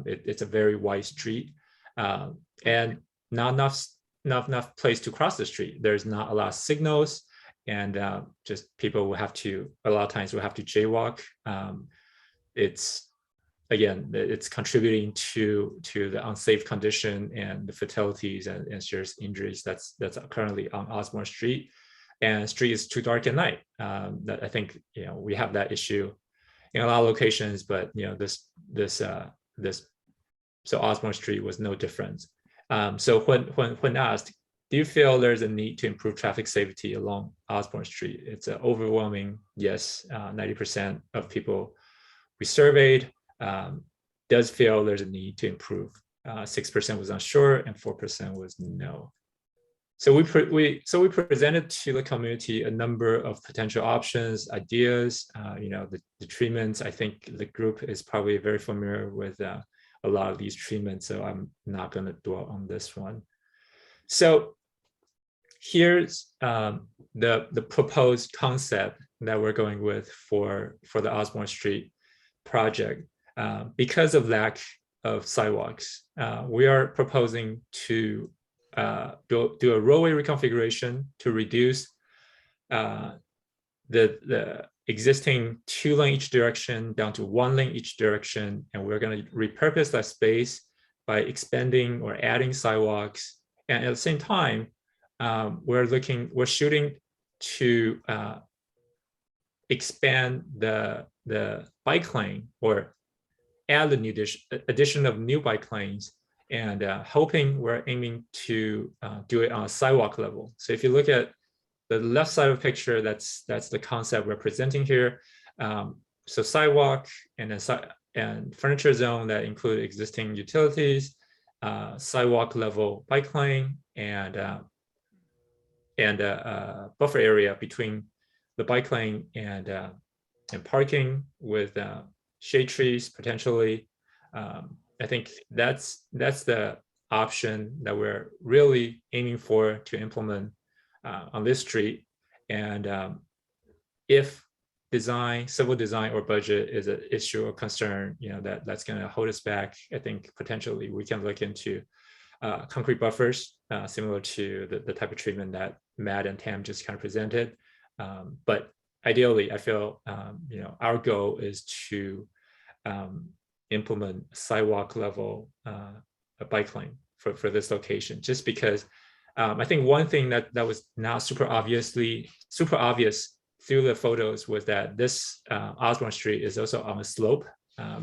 E: It's a very wide street, and not enough place to cross the street. There's not a lot of signals, and just people will have to, a lot of times will have to jaywalk. It's contributing to the unsafe condition and the fatalities and serious injuries that's currently on Osborne Street. And the street is too dark at night. That I think we have that issue in a lot of locations, but so Osborne Street was no different. So when asked, do you feel there's a need to improve traffic safety along Osborne Street? It's an overwhelming yes. 90% of people we surveyed does feel there's a need to improve. 6% was unsure and 4% was no. So we presented to the community a number of potential options, ideas. The treatments. I think the group is probably very familiar with a lot of these treatments, so I'm not going to dwell on this one. So here's the proposed concept that we're going with for the Osborne Street project. Because of lack of sidewalks, we are proposing to do a roadway reconfiguration to reduce the existing 2-lane each direction down to 1 lane each direction, and we're going to repurpose that space by expanding or adding sidewalks. And at the same time, we're shooting to expand the bike lane or add the new addition of new bike lanes, and we're aiming to do it on a sidewalk level. So if you look at the left side of the picture, that's the concept we're presenting here. So sidewalk and furniture zone that include existing utilities, sidewalk level bike lane, and buffer area between the bike lane and parking with shade trees potentially. I think that's the option that we're really aiming for to implement on this street. And if civil design or budget is an issue or concern, that's going to hold us back, I think potentially we can look into concrete buffers, similar to the type of treatment that Matt and Tam just kind of presented. But ideally, I feel our goal is to implement sidewalk level a bike lane for this location, just because I think one thing that was not super obvious through the photos was that this Osborne Street is also on a slope.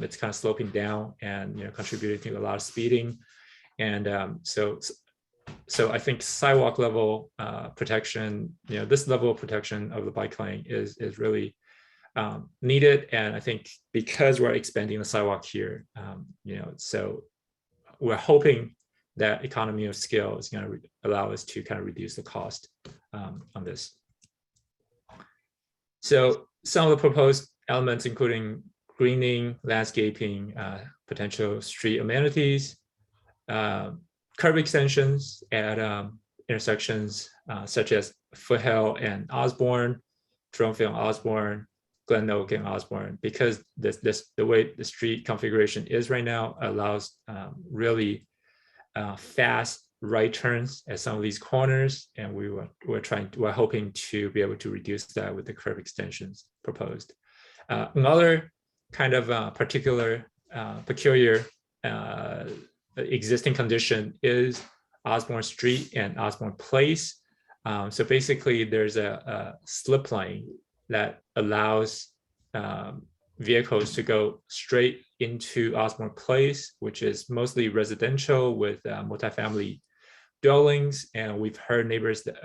E: It's kind of sloping down and contributing to a lot of speeding, and so I think sidewalk level protection, this level of protection of the bike lane is really needed. And I think because we're expanding the sidewalk here, so we're hoping that economy of scale is going to allow us to kind of reduce the cost on this. So some of the proposed elements, including greening, landscaping, potential street amenities, curb extensions at intersections such as Foothill and Osborne, Dronfield and Osborne, Glen Oak and Osborne, because the way the street configuration is right now allows really fast right turns at some of these corners, and we're hoping to be able to reduce that with the curb extensions proposed. Another kind of peculiar existing condition is Osborne Street and Osborne Place. So basically, there's a slip lane that allows vehicles to go straight into Osborne Place, which is mostly residential with multifamily dwellings. And we've heard neighbors that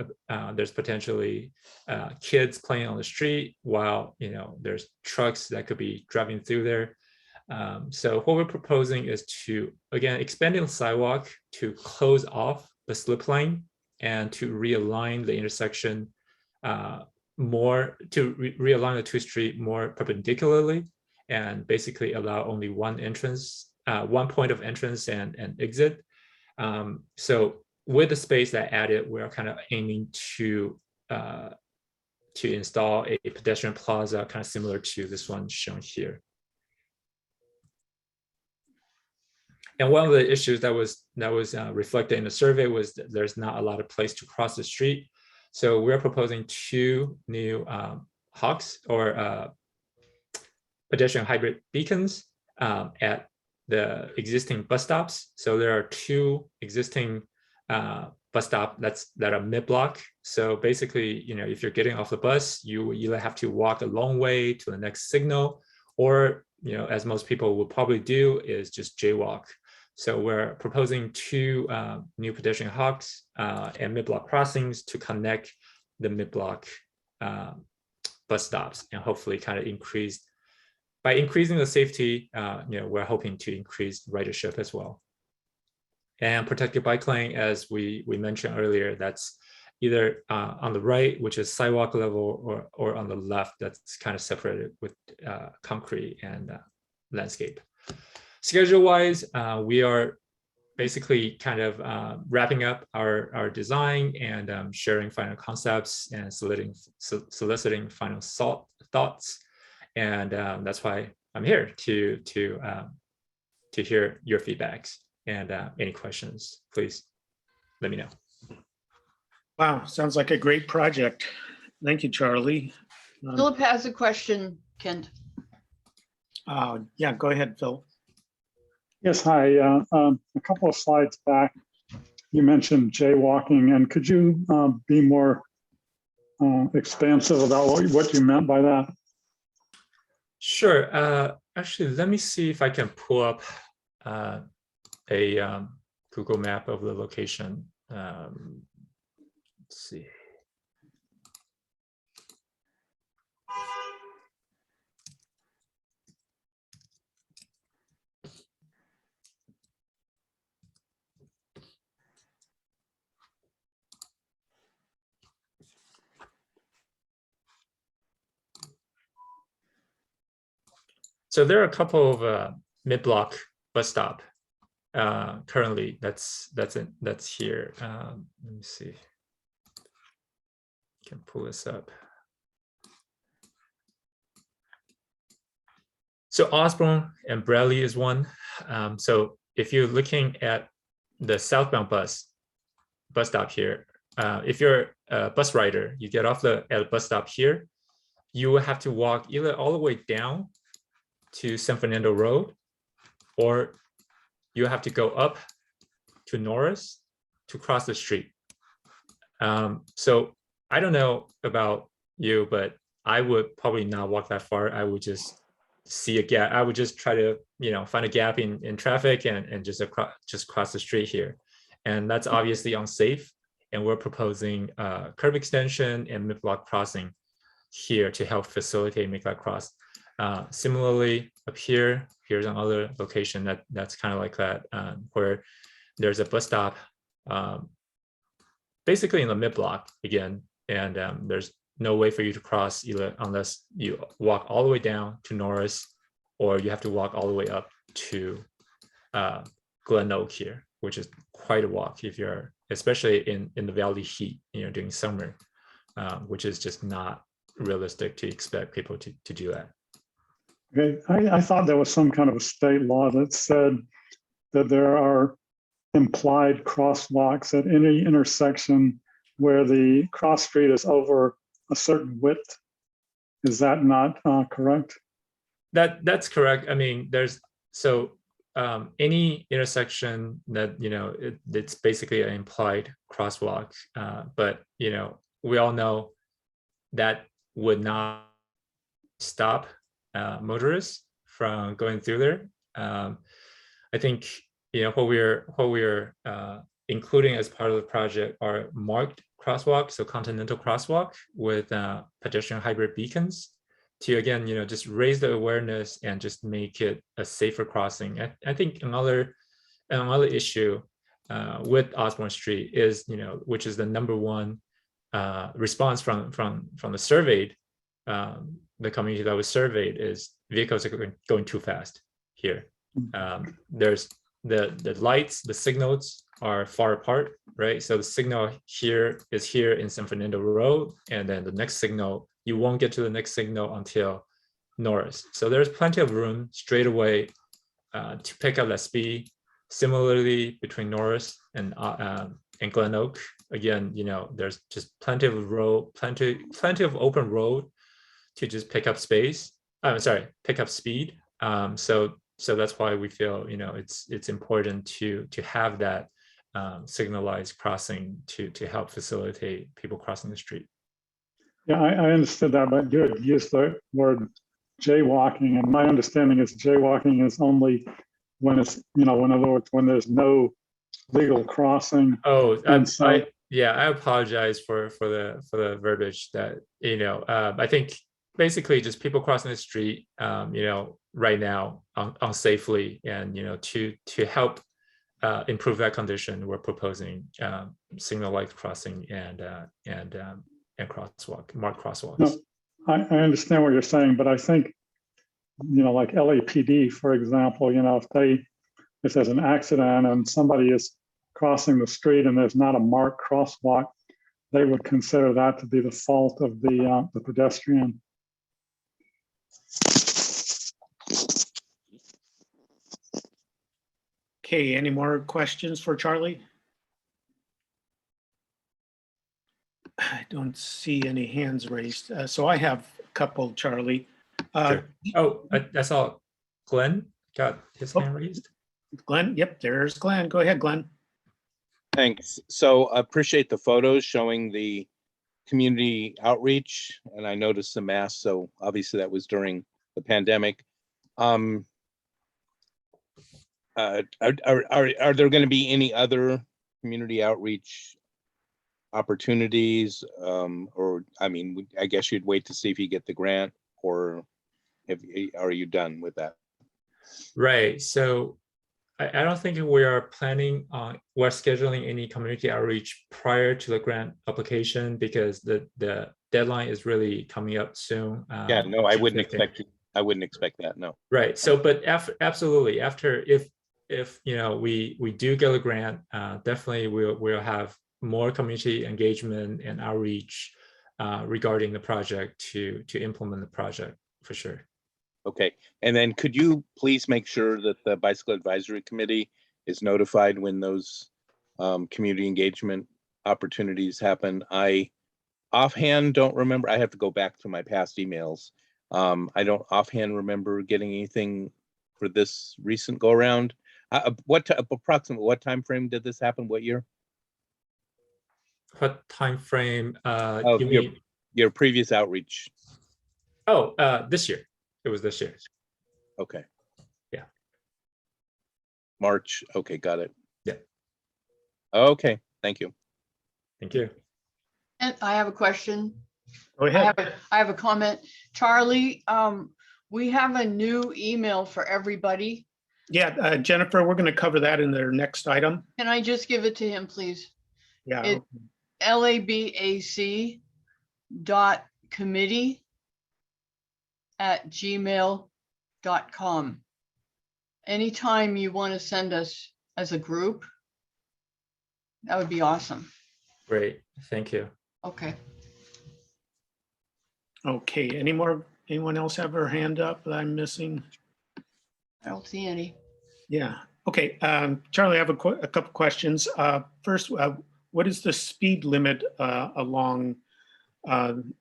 E: there's potentially kids playing on the street while there's trucks that could be driving through there. So what we're proposing is to, again, expanding the sidewalk to close off the slip lane and to realign the intersection realign the two streets more perpendicularly, and basically allow only one point of entrance and exit. So with the space that added, we're kind of aiming to install a pedestrian plaza kind of similar to this one shown here. And one of the issues that was reflected in the survey was that there's not a lot of place to cross the street. So we're proposing 2 new HOCs, or pedestrian hybrid beacons, at the existing bus stops. So there are 2 existing bus stops that are mid-block. So basically, if you're getting off the bus, you either have to walk a long way to the next signal, or as most people will probably do, is just jaywalk. So we're proposing 2 new pedestrian HOCs and mid-block crossings to connect the mid-block bus stops, and hopefully kind of by increasing the safety, we're hoping to increase ridership as well. And protected bike lane, as we mentioned earlier, that's either on the right, which is sidewalk level, or on the left, that's kind of separated with concrete and landscape. Schedule-wise, we are basically kind of wrapping up our design and sharing final concepts and soliciting final thoughts. And that's why I'm here to hear your feedbacks, and any questions, please let me know.
A: Wow, sounds like a great project. Thank you, Charlie.
B: Philip has a question, Kent.
A: Yeah, go ahead, Phil.
K: Yes, hi. A couple of slides back, you mentioned jaywalking, and could you be more expansive about what you meant by that?
E: Sure. Actually, let me see if I can pull up a Google map of the location. Let's see. So there are a couple of mid-block bus stop currently. That's here. Let me see. I can pull this up. So Osborne and Bradley is one. So if you're looking at the southbound bus stop here, if you're a bus rider, you get off at a bus stop here, you will have to walk either all the way down to San Fernando Road, or you have to go up to Norris to cross the street. So I don't know about you, but I would probably not walk that far. I would just see a gap. I would just try to, find a gap in traffic and just cross the street here. And that's obviously unsafe. And we're proposing curb extension and mid-block crossing here to help facilitate make that cross. Similarly, up here's another location that's kind of like that, where there's a bus stop basically in the mid-block again, and there's no way for you to cross either unless you walk all the way down to Norris, or you have to walk all the way up to Glen Oak here, which is quite a walk if you're, especially in the valley heat, during summer, which is just not realistic to expect people to do that.
K: Okay, I thought there was some kind of a state law that said that there are implied crosswalks at any intersection where the cross street is over a certain width. Is that not correct?
E: That's correct. I mean, there's any intersection that it's basically an implied crosswalk, but we all know that would not stop motorists from going through there. I think what we're including as part of the project are marked crosswalk, so continental crosswalk with pedestrian hybrid beacons to, again, just raise the awareness and just make it a safer crossing. I think another issue with Osborne Street is, which is the #1 response from the surveyed, the community that was surveyed, is vehicles are going too fast here. There's the lights, the signals are far apart, right? So the signal here is here in San Fernando Road, and then the next signal, you won't get to the next signal until Norris. So there's plenty of room straight away to pick up that speed Similarly, between Norris and Glen Oak, again, there's just plenty of open road to just pick up space. I'm sorry, pick up speed. So that's why we feel it's important to have that signalized crossing to help facilitate people crossing the street.
K: Yeah, I understood that, but you had used the word jaywalking, and my understanding is jaywalking is only when it's, in other words, when there's no legal crossing.
E: Oh,
K: I
E: apologize for the verbiage that, I think basically just people crossing the street, right now unsafely, and, to help improve that condition, we're proposing signal light crossing and crosswalk, marked crosswalks.
K: No, I understand what you're saying, but I think, like LAPD, for example, if there's an accident and somebody is crossing the street and there's not a marked crosswalk, they would consider that to be the fault of the pedestrian.
A: Okay, any more questions for Charlie? I don't see any hands raised. So I have a couple, Charlie.
E: Sure. Oh, I saw Glenn got his hand raised.
A: Glenn, yep, there's Glenn. Go ahead, Glenn.
C: Thanks. So I appreciate the photos showing the community outreach, and I noticed the masks. So obviously that was during the pandemic. Are there going to be any other community outreach opportunities? Or I guess you'd wait to see if you get the grant, or are you done with that?
E: Right. So I don't think we're scheduling any community outreach prior to the grant application, because the deadline is really coming up soon.
C: Yeah, no, I wouldn't
E: 15th.
C: expect that. No.
E: Right. So, but absolutely, after if we do get a grant, definitely we'll have more community engagement and outreach regarding the project to implement the project for sure.
C: Okay, and then could you please make sure that the Bicycle Advisory Committee is notified when those community engagement opportunities happen? I offhand don't remember. I have to go back to my past emails. I don't offhand remember getting anything for this recent go around. Approximately what time frame did this happen? What year?
E: What time frame?
C: Your previous outreach?
E: Oh, this year. It was this year.
C: Okay.
E: Yeah.
C: March. Okay, got it.
E: Yeah.
C: Okay, thank you.
E: Thank you.
B: And I have a question.
A: Go ahead.
B: I have a comment. Charlie, we have a new email for everybody.
A: Yeah, Jennifer, we're going to cover that in their next item.
B: Can I just give it to him, please?
A: Yeah.
B: It's labac.committee@gmail.com. Anytime you want to send us as a group, that would be awesome.
E: Great. Thank you.
B: Okay.
A: Okay, anyone else have their hand up that I'm missing?
B: I don't see any.
A: Yeah, okay. Charlie, I have a couple questions. First, what is the speed limit along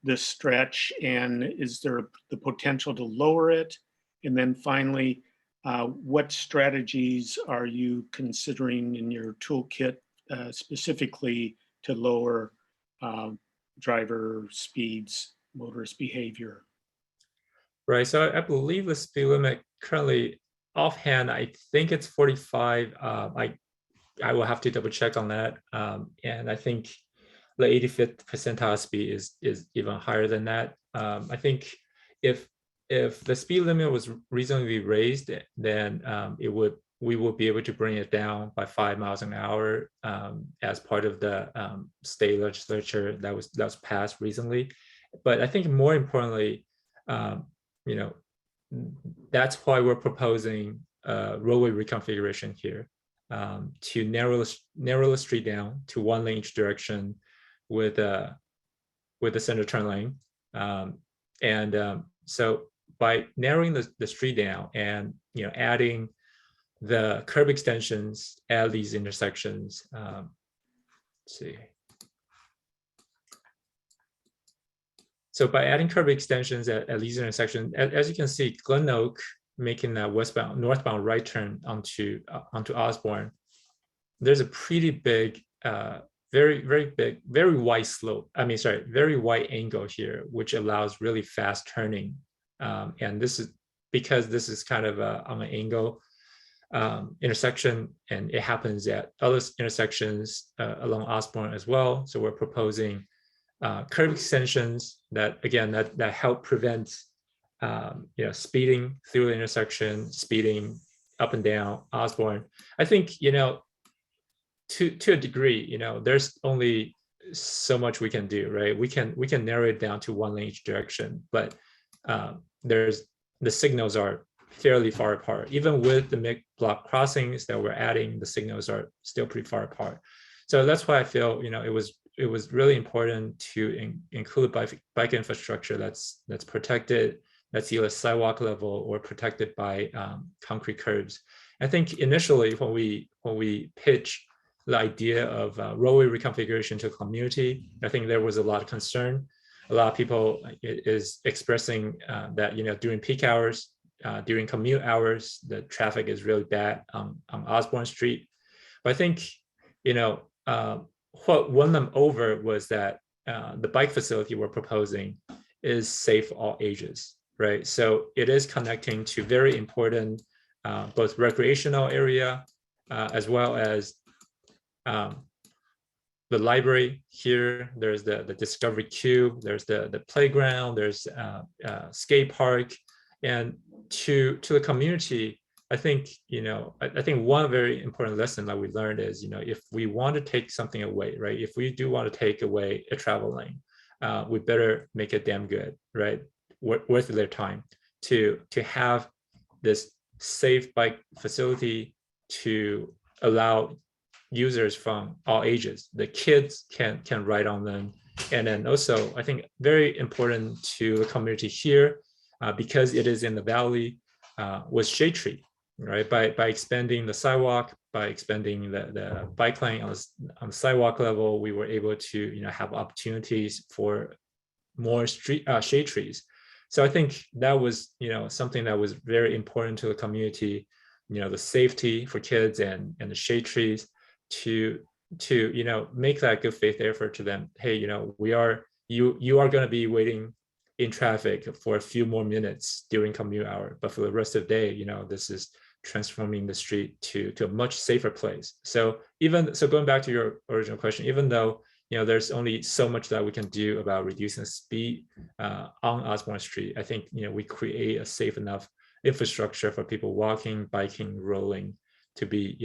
A: this stretch, and is there the potential to lower it? And then finally, what strategies are you considering in your toolkit specifically to lower driver speeds, motorist behavior?
E: Right. So I believe the speed limit currently, offhand, I think it's 45. I will have to double check on that. And I think the 85th percentile speed is even higher than that. I think if the speed limit was reasonably raised, then we will be able to bring it down by 5 miles an hour as part of the state legislature that was passed recently. But I think more importantly, that's why we're proposing roadway reconfiguration here to narrow the street down to 1 lane each direction with the center turn lane. So by narrowing the street down and adding the curb extensions at these intersections. Let's see. So by adding curb extensions at these intersections, as you can see, Glen Oak making that northbound right turn onto Osborne, there's a pretty big, very big, very wide slope. I mean, sorry, very wide angle here, which allows really fast turning. And this is because this is kind of on an angle intersection, and it happens at other intersections along Osborne as well. So we're proposing curb extensions that, again, that help prevent speeding through the intersection, speeding up and down Osborne. I think, to a degree, there's only so much we can do, right? We can narrow it down to one lane each direction, but the signals are fairly far apart. Even with the mid-block crossings that we're adding, the signals are still pretty far apart. So that's why I feel, it was really important to include bike infrastructure that's protected, that's either sidewalk level or protected by concrete curbs. I think initially when we pitch the idea of roadway reconfiguration to community, I think there was a lot of concern. A lot of people is expressing that during peak hours, during commute hours, the traffic is really bad on Osborne Street. But I think what won them over was that the bike facility we're proposing is safe for all ages, right? So it is connecting to very important both recreational area as well as the library here. There's the Discovery Cube, there's the playground, there's skate park, and to the community. I think, I think one very important lesson that we learned is, if we want to take something away, right? If we do want to take away a travel lane, we better make it damn good, right? Worth their time to have this safe bike facility to allow users from all ages. The kids can ride on them. And then also, I think very important to the community here, because it is in the valley, was shade tree. Right, by expanding the sidewalk, by expanding the bike lane on the sidewalk level, we were able to have opportunities for more shade trees. So I think that was something that was very important to the community. The safety for kids and the shade trees to make that good faith effort to them. Hey, you are going to be waiting in traffic for a few more minutes during commute hour, but for the rest of the day, this is transforming the street to a much safer place. So going back to your original question, even though there's only so much that we can do about reducing speed on Osborne Street, I think we create a safe enough infrastructure for people walking, biking, rolling to be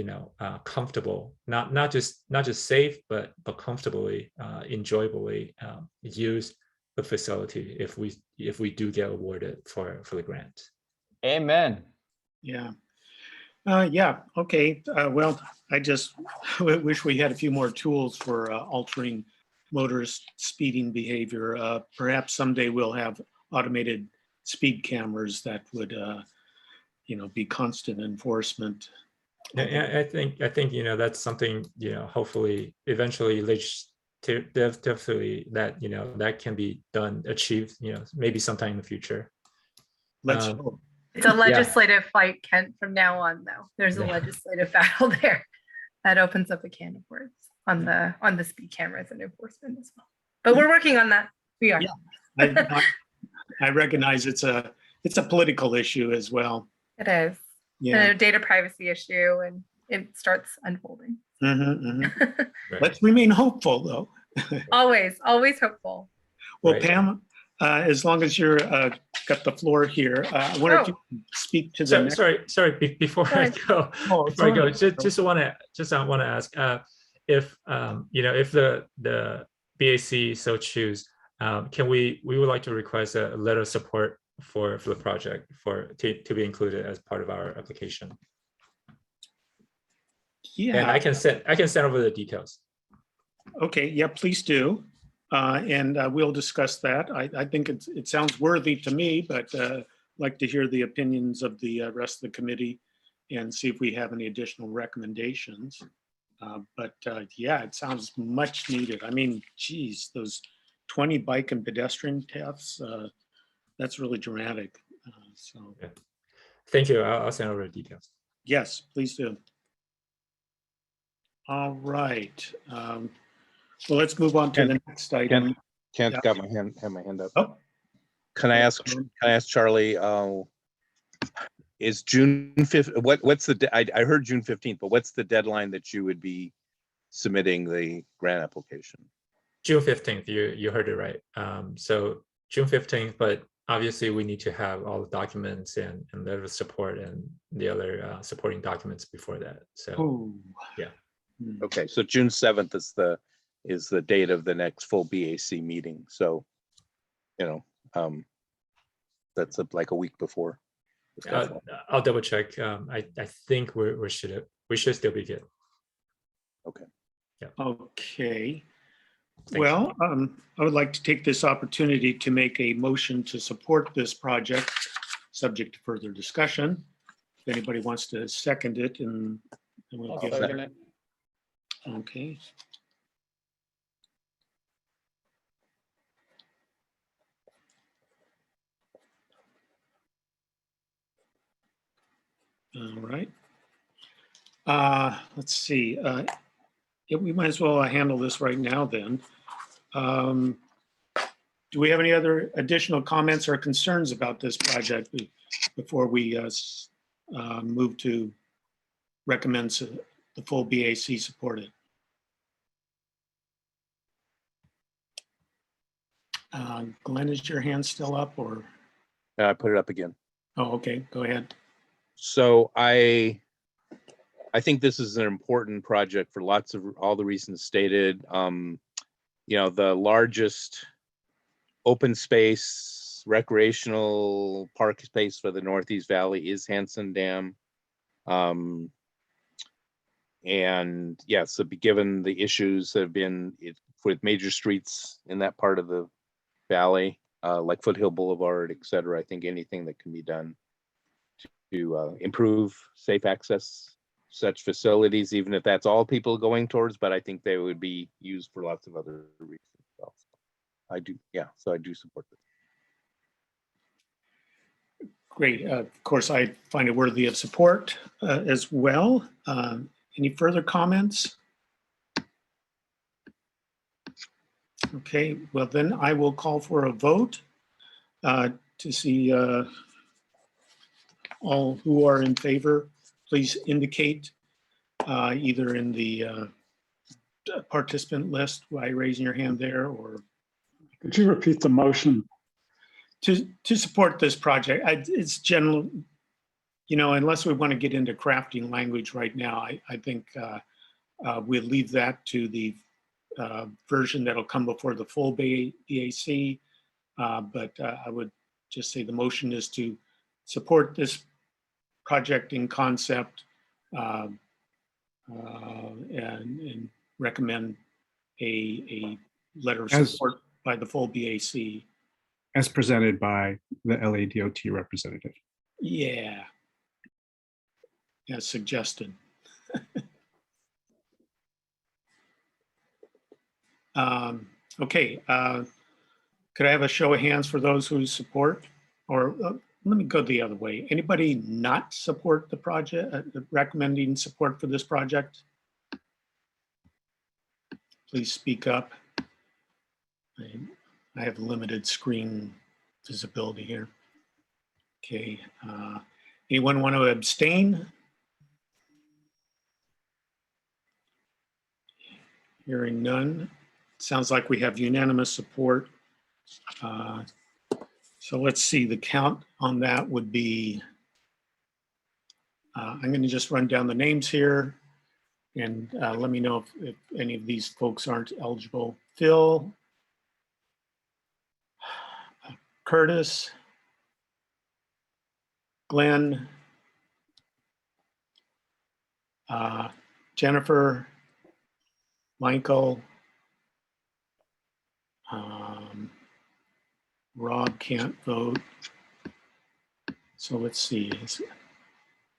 E: comfortable, not just safe, but comfortably, enjoyably use the facility if we do get awarded for the grant.
I: Amen.
A: Yeah. Yeah, okay. Well, I just wish we had a few more tools for altering motorist speeding behavior. Perhaps someday we'll have automated speed cameras that would, be constant enforcement.
E: Yeah, I think that's something hopefully eventually definitely that that can be achieved maybe sometime in the future.
A: Let's hope.
J: It's a legislative fight, Kent, from now on, though. There's a legislative battle there that opens up a can of worms on the speed cameras and enforcement as well. But we're working on that. We are.
A: Yeah. I recognize it's a political issue as well.
J: It is.
A: Yeah.
J: And a data privacy issue, and it starts unfolding.
A: Let's remain hopeful, though.
J: always hopeful.
A: Well, Pam, as long as you're got the floor here, I wonder if you can speak to the
E: sorry. Before I go, just want to ask if if the BAC so choose, can we would like to request a letter of support for the project to be included as part of our application.
A: Yeah,
E: and I can send over the details.
A: Okay, yeah, please do. And we'll discuss that. I think it sounds worthy to me, but like to hear the opinions of the rest of the committee and see if we have any additional recommendations. But yeah, it sounds much needed. I mean, geez, those 20 bike and pedestrian deaths, that's really dramatic. So
E: Yeah. Thank you. I'll send over the details.
A: yes, please do. All right. Well, let's move on to the next item.
C: Kent
A: Yeah.
C: got my hand, have my hand up.
A: Oh.
C: Can I ask Charlie, is June 5th, what's the, I heard June 15th, but what's the deadline that you would be submitting the grant application?
E: June 15th, you heard it right. So June 15th, but obviously we need to have all the documents and letter of support and the other supporting documents before that. So
A: Ooh.
E: yeah.
C: Okay, so June 7th is the date of the next full BAC meeting. So, you know, that's like a week before.
E: I'll double check. I think we should still be good.
C: Okay.
E: Yeah.
A: Okay.
E: Thank
A: Well, I would like to take this opportunity to make a motion to support this project, subject to further discussion. If anybody wants to second it, and we'll
I: I'll
A: give
I: second it.
A: Okay. All right. Let's see. Yeah, we might as well handle this right now then. Do we have any other additional comments or concerns about this project before we move to recommend the full BAC supported? Glenn, is your hand still up, or?
C: I put it up again.
A: Oh, okay, go ahead.
C: So I think this is an important project for lots of all the reasons stated. You know, the largest open space recreational park space for the Northeast Valley is Hanson Dam. And yeah, so given the issues that have been with major streets in that part of the valley, like Foothill Boulevard, et cetera, I think anything that can be done to improve safe access such facilities, even if that's all people going towards, but I think they would be used for lots of other reasons. So I do, yeah, so I do support this.
A: Great. Of course, I find it worthy of support as well. Any further comments? Okay, well then I will call for a vote to see all who are in favor. Please indicate either in the participant list by raising your hand there, or
K: Could you repeat the motion?
A: to support this project. It's general, you know, unless we want to get into crafting language right now, I think we'll leave that to the version that'll come before the full BAC. But I would just say the motion is to support this project in concept and recommend a letter of support by the full BAC.
L: As presented by the LADOT representative.
A: Yeah. As suggested. Okay. Could I have a show of hands for those who support? Or let me go the other way. Anybody not support the project, recommending support for this project? Please speak up. I have limited screen visibility here. Okay. Anyone want to abstain? Hearing none. Sounds like we have unanimous support. So let's see, the count on that would be, I'm going to just run down the names here and let me know if any of these folks aren't eligible. Phil, Curtis, Glenn, Jennifer, Michael, Rob can't vote. So let's see.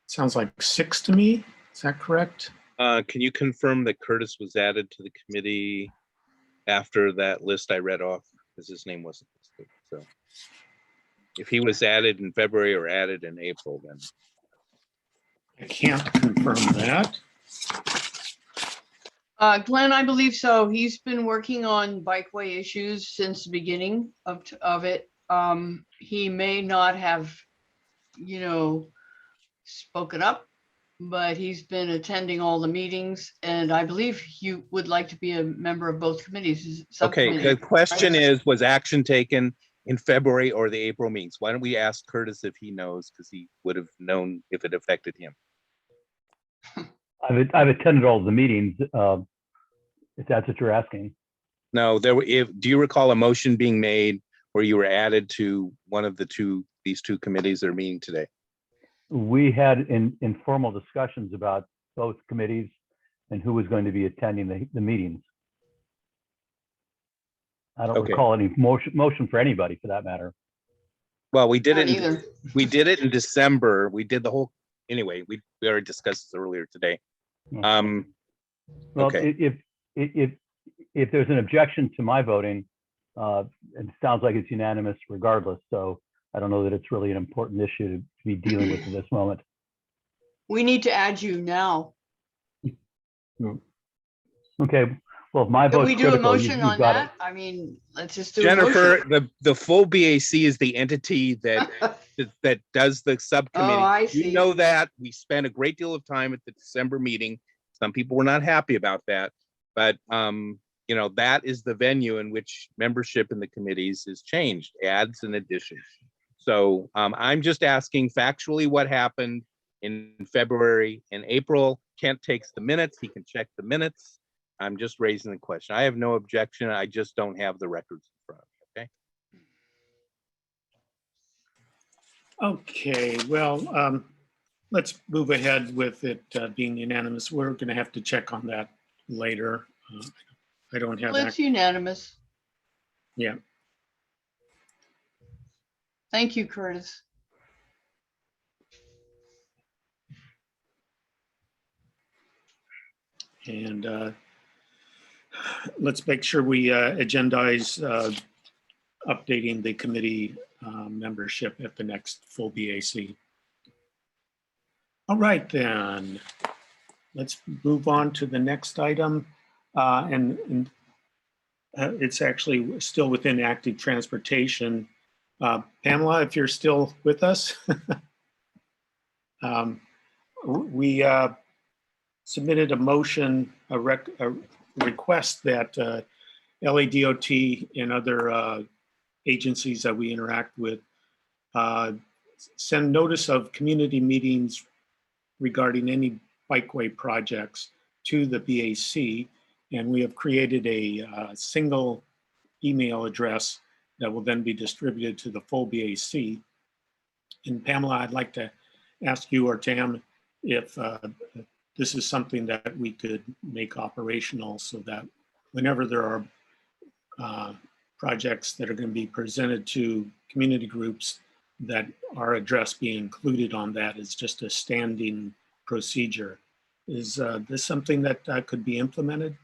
A: Sounds like 6 to me. Is that correct?
C: Can you confirm that Curtis was added to the committee after that list I read off? Because his name wasn't listed. So if he was added in February or added in April, then.
A: I can't confirm that.
B: Glenn, I believe so. He's been working on bikeway issues since the beginning of it. He may not have, spoken up, but he's been attending all the meetings, and I believe you would like to be a member of both committees.
C: Okay, the question is, was action taken in February or the April meetings? Why don't we ask Curtis if he knows, because he would have known if it affected him.
F: I've attended all the meetings, if that's what you're asking.
C: No, do you recall a motion being made where you were added to one of these two committees that are meeting today?
F: We had informal discussions about both committees and who was going to be attending the meetings. I don't recall any motion for anybody for that matter.
C: Well, we did it. We did it in December. We did the whole. Anyway, we already discussed this earlier today.
F: Well,
C: okay.
F: If there's an objection to my voting, it sounds like it's unanimous regardless. So I don't know that it's really an important issue to be dealing with at this moment.
B: We need to add you now.
F: Okay. Well, if my vote's
B: Can we do
F: critical,
B: a motion on
F: got
B: that?
F: it.
B: I mean, let's just do
C: Jennifer,
B: a motion.
C: the full BAC is the entity that that does the subcommittee.
B: Oh, I see.
C: You know that. We spent a great deal of time at the December meeting. Some people were not happy about that, but that is the venue in which membership in the committees is changed, adds and additions. So I'm just asking factually what happened in February and April. Kent takes the minutes. He can check the minutes. I'm just raising the question. I have no objection. I just don't have the records in front of me, okay?
A: Okay, well, let's move ahead with it being unanimous. We're going to have to check on that later. I don't have
B: It's unanimous.
A: Yeah.
B: Thank you, Curtis.
A: And let's make sure we agendize updating the committee membership at the next full BAC. All right, then. Let's move on to the next item. And it's actually still within active transportation. Pamela, if you're still with us. We submitted a motion, a request that LADOT and other agencies that we interact with send notice of community meetings regarding any bikeway projects to the BAC. And we have created a single email address that will then be distributed to the full BAC. And Pamela, I'd like to ask you or Tam if this is something that we could make operational so that whenever there are projects that are going to be presented to community groups, that our address be included on that is just a standing procedure. Is this something that could be implemented?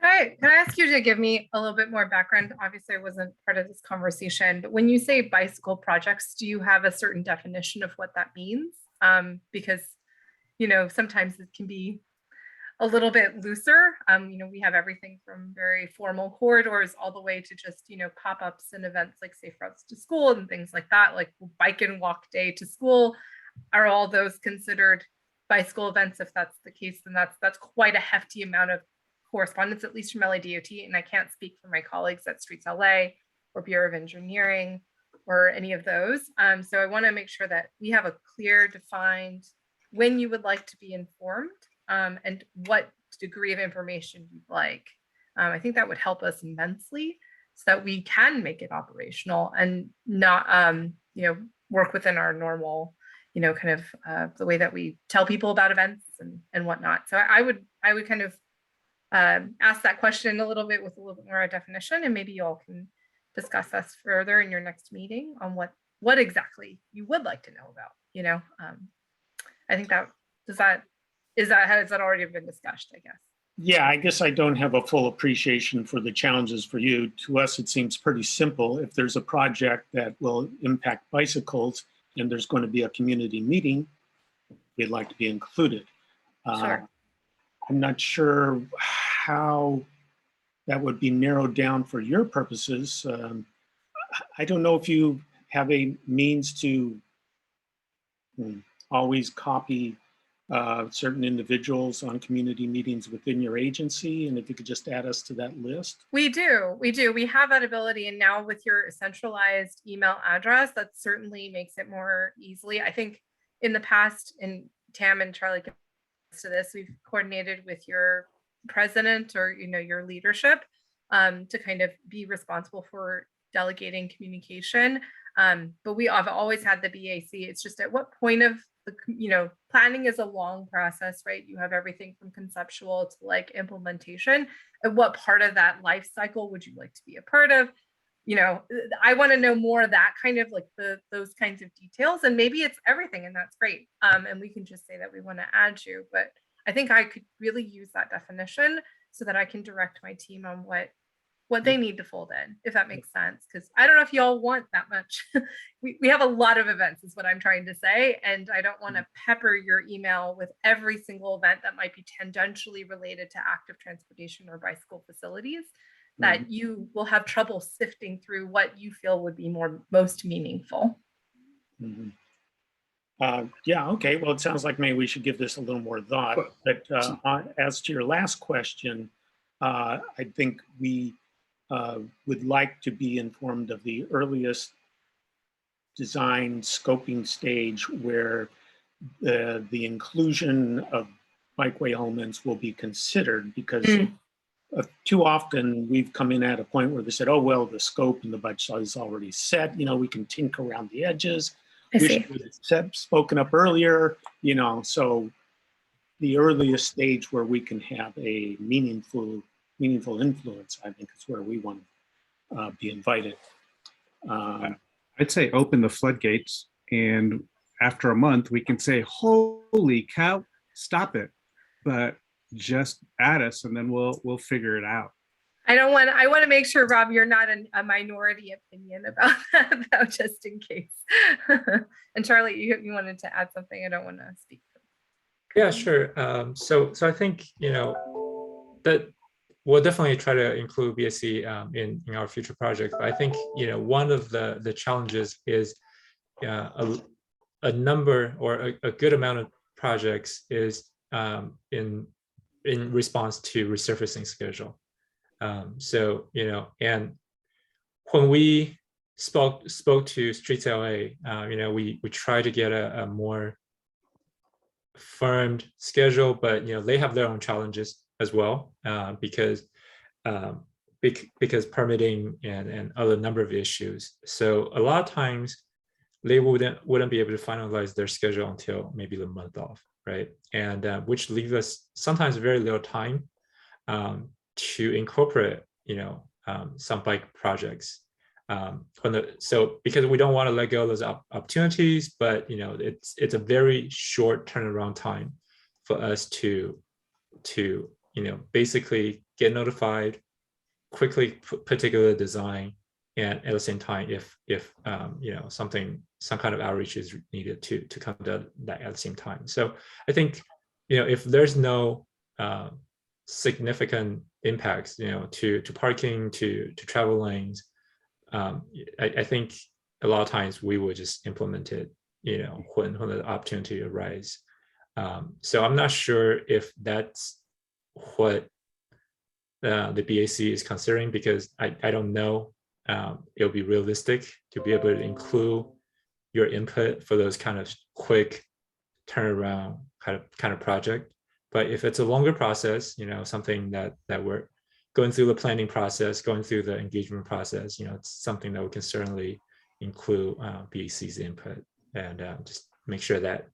J: Can I ask you to give me a little bit more background? Obviously, I wasn't part of this conversation, but when you say bicycle projects, do you have a certain definition of what that means? Because, sometimes it can be a little bit looser. We have everything from very formal corridors all the way to just, pop-ups and events like Safe Routes to School and things like that, like bike and walk day to school. Are all those considered bicycle events? If that's the case, then that's quite a hefty amount of correspondence, at least from LADOT, and I can't speak for my colleagues at Streets LA or Bureau of Engineering or any of those. So I want to make sure that we have a clear, defined when you would like to be informed and what degree of information you'd like. I think that would help us immensely so that we can make it operational and not, work within our normal, kind of the way that we tell people about events and whatnot. So I would kind of ask that question a little bit with a little bit more definition, and maybe you all can discuss us further in your next meeting on what exactly you would like to know about, I think that, has that already been discussed, I guess?
A: Yeah, I guess I don't have a full appreciation for the challenges for you. To us, it seems pretty simple. If there's a project that will impact bicycles and there's going to be a community meeting, we'd like to be included.
J: Sure.
A: I'm not sure how that would be narrowed down for your purposes. I don't know if you have a means to always copy certain individuals on community meetings within your agency, and if you could just add us to that list.
J: We do. We have that ability, and now with your centralized email address, that certainly makes it more easily. I think in the past, and Tam and Charlie can attest to this, we've coordinated with your president or your leadership to kind of be responsible for delegating communication. But we have always had the BAC. It's just at what point of the, planning is a long process, right? You have everything from conceptual to like implementation. At what part of that life cycle would you like to be a part of? I want to know more of that kind of like those kinds of details, and maybe it's everything, and that's great. And we can just say that we want to add you, but I think I could really use that definition so that I can direct my team on what they need to fold in, if that makes sense. Because I don't know if y'all want that much. we have a lot of events is what I'm trying to say. And I don't want to pepper your email with every single event that might be tangentially related to active transportation or bicycle facilities, that you will have trouble sifting through what you feel would be most meaningful.
A: Yeah, okay. Well, it sounds like maybe we should give this a little more thought. But as to your last question, I think we would like to be informed of the earliest design scoping stage where the inclusion of bikeway elements will be considered, because too often we've come in at a point where they said, oh, well, the scope and the budget is already set. We can tinker around the edges. We should have spoken up earlier, so the earliest stage where we can have a meaningful influence, I think, is where we want to be invited.
L: I'd say open the floodgates, and after a month we can say, holy cow, stop it, but just add us and then we'll figure it out.
J: I want to make sure, Rob, you're not a minority opinion about that, though, just in case. And Charlie, you wanted to add something. I don't want to speak.
E: Yeah, sure. So I think, that we'll definitely try to include BSC in our future projects. But I think, one of the challenges is a number or a good amount of projects is in response to resurfacing schedule. So, and when we spoke to Streets LA, we tried to get a more firmed schedule, but they have their own challenges as well, because permitting and other number of issues. So a lot of times they wouldn't be able to finalize their schedule until maybe the month off, right? And which leaves us sometimes very little time to incorporate, some bike projects. So because we don't want to let go of those opportunities, but it's a very short turnaround time for us to basically get notified, quickly put together the design, and at the same time, if some kind of outreach is needed to come to that at the same time. So I think if there's no significant impacts to parking, to travel lanes, I think a lot of times we would just implement it when the opportunity arises. So I'm not sure if that's what the BAC is considering, because I don't know it'll be realistic to be able to include your input for those kind of quick turnaround kind of project. But if it's a longer process, something that we're going through the planning process, going through the engagement process, it's something that we can certainly include BAC's input, and just make sure that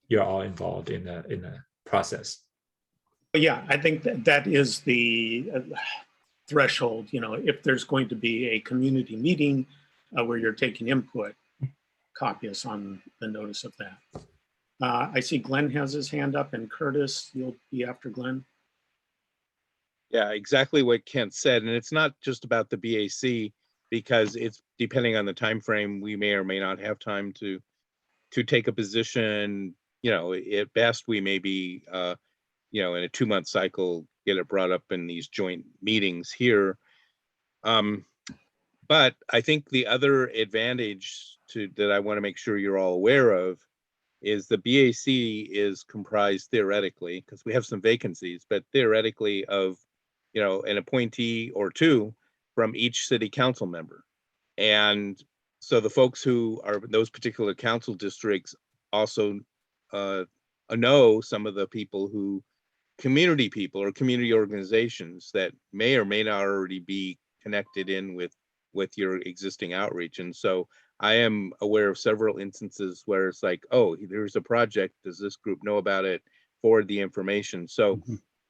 E: you're all involved in the process.
A: Yeah, I think that is the threshold. If there's going to be a community meeting where you're taking input, copy us on the notice of that. I see Glenn has his hand up, and Curtis, you'll be after Glenn.
C: Yeah, exactly what Kent said. And it's not just about the BAC, because it's depending on the time frame, we may or may not have time to take a position. You know, at best, we may be, you know, in a 2-month cycle, get it brought up in these joint meetings here. But I think the other advantage that I want to make sure you're all aware of is the BAC is comprised theoretically, because we have some vacancies, but theoretically of, you know, an appointee or two from each city council member. And so the folks who are in those particular council districts also know some of the people who, community people or community organizations that may or may not already be connected in with your existing outreach. And so I am aware of several instances where it's like, oh, there's a project, does this group know about it, forward the information. So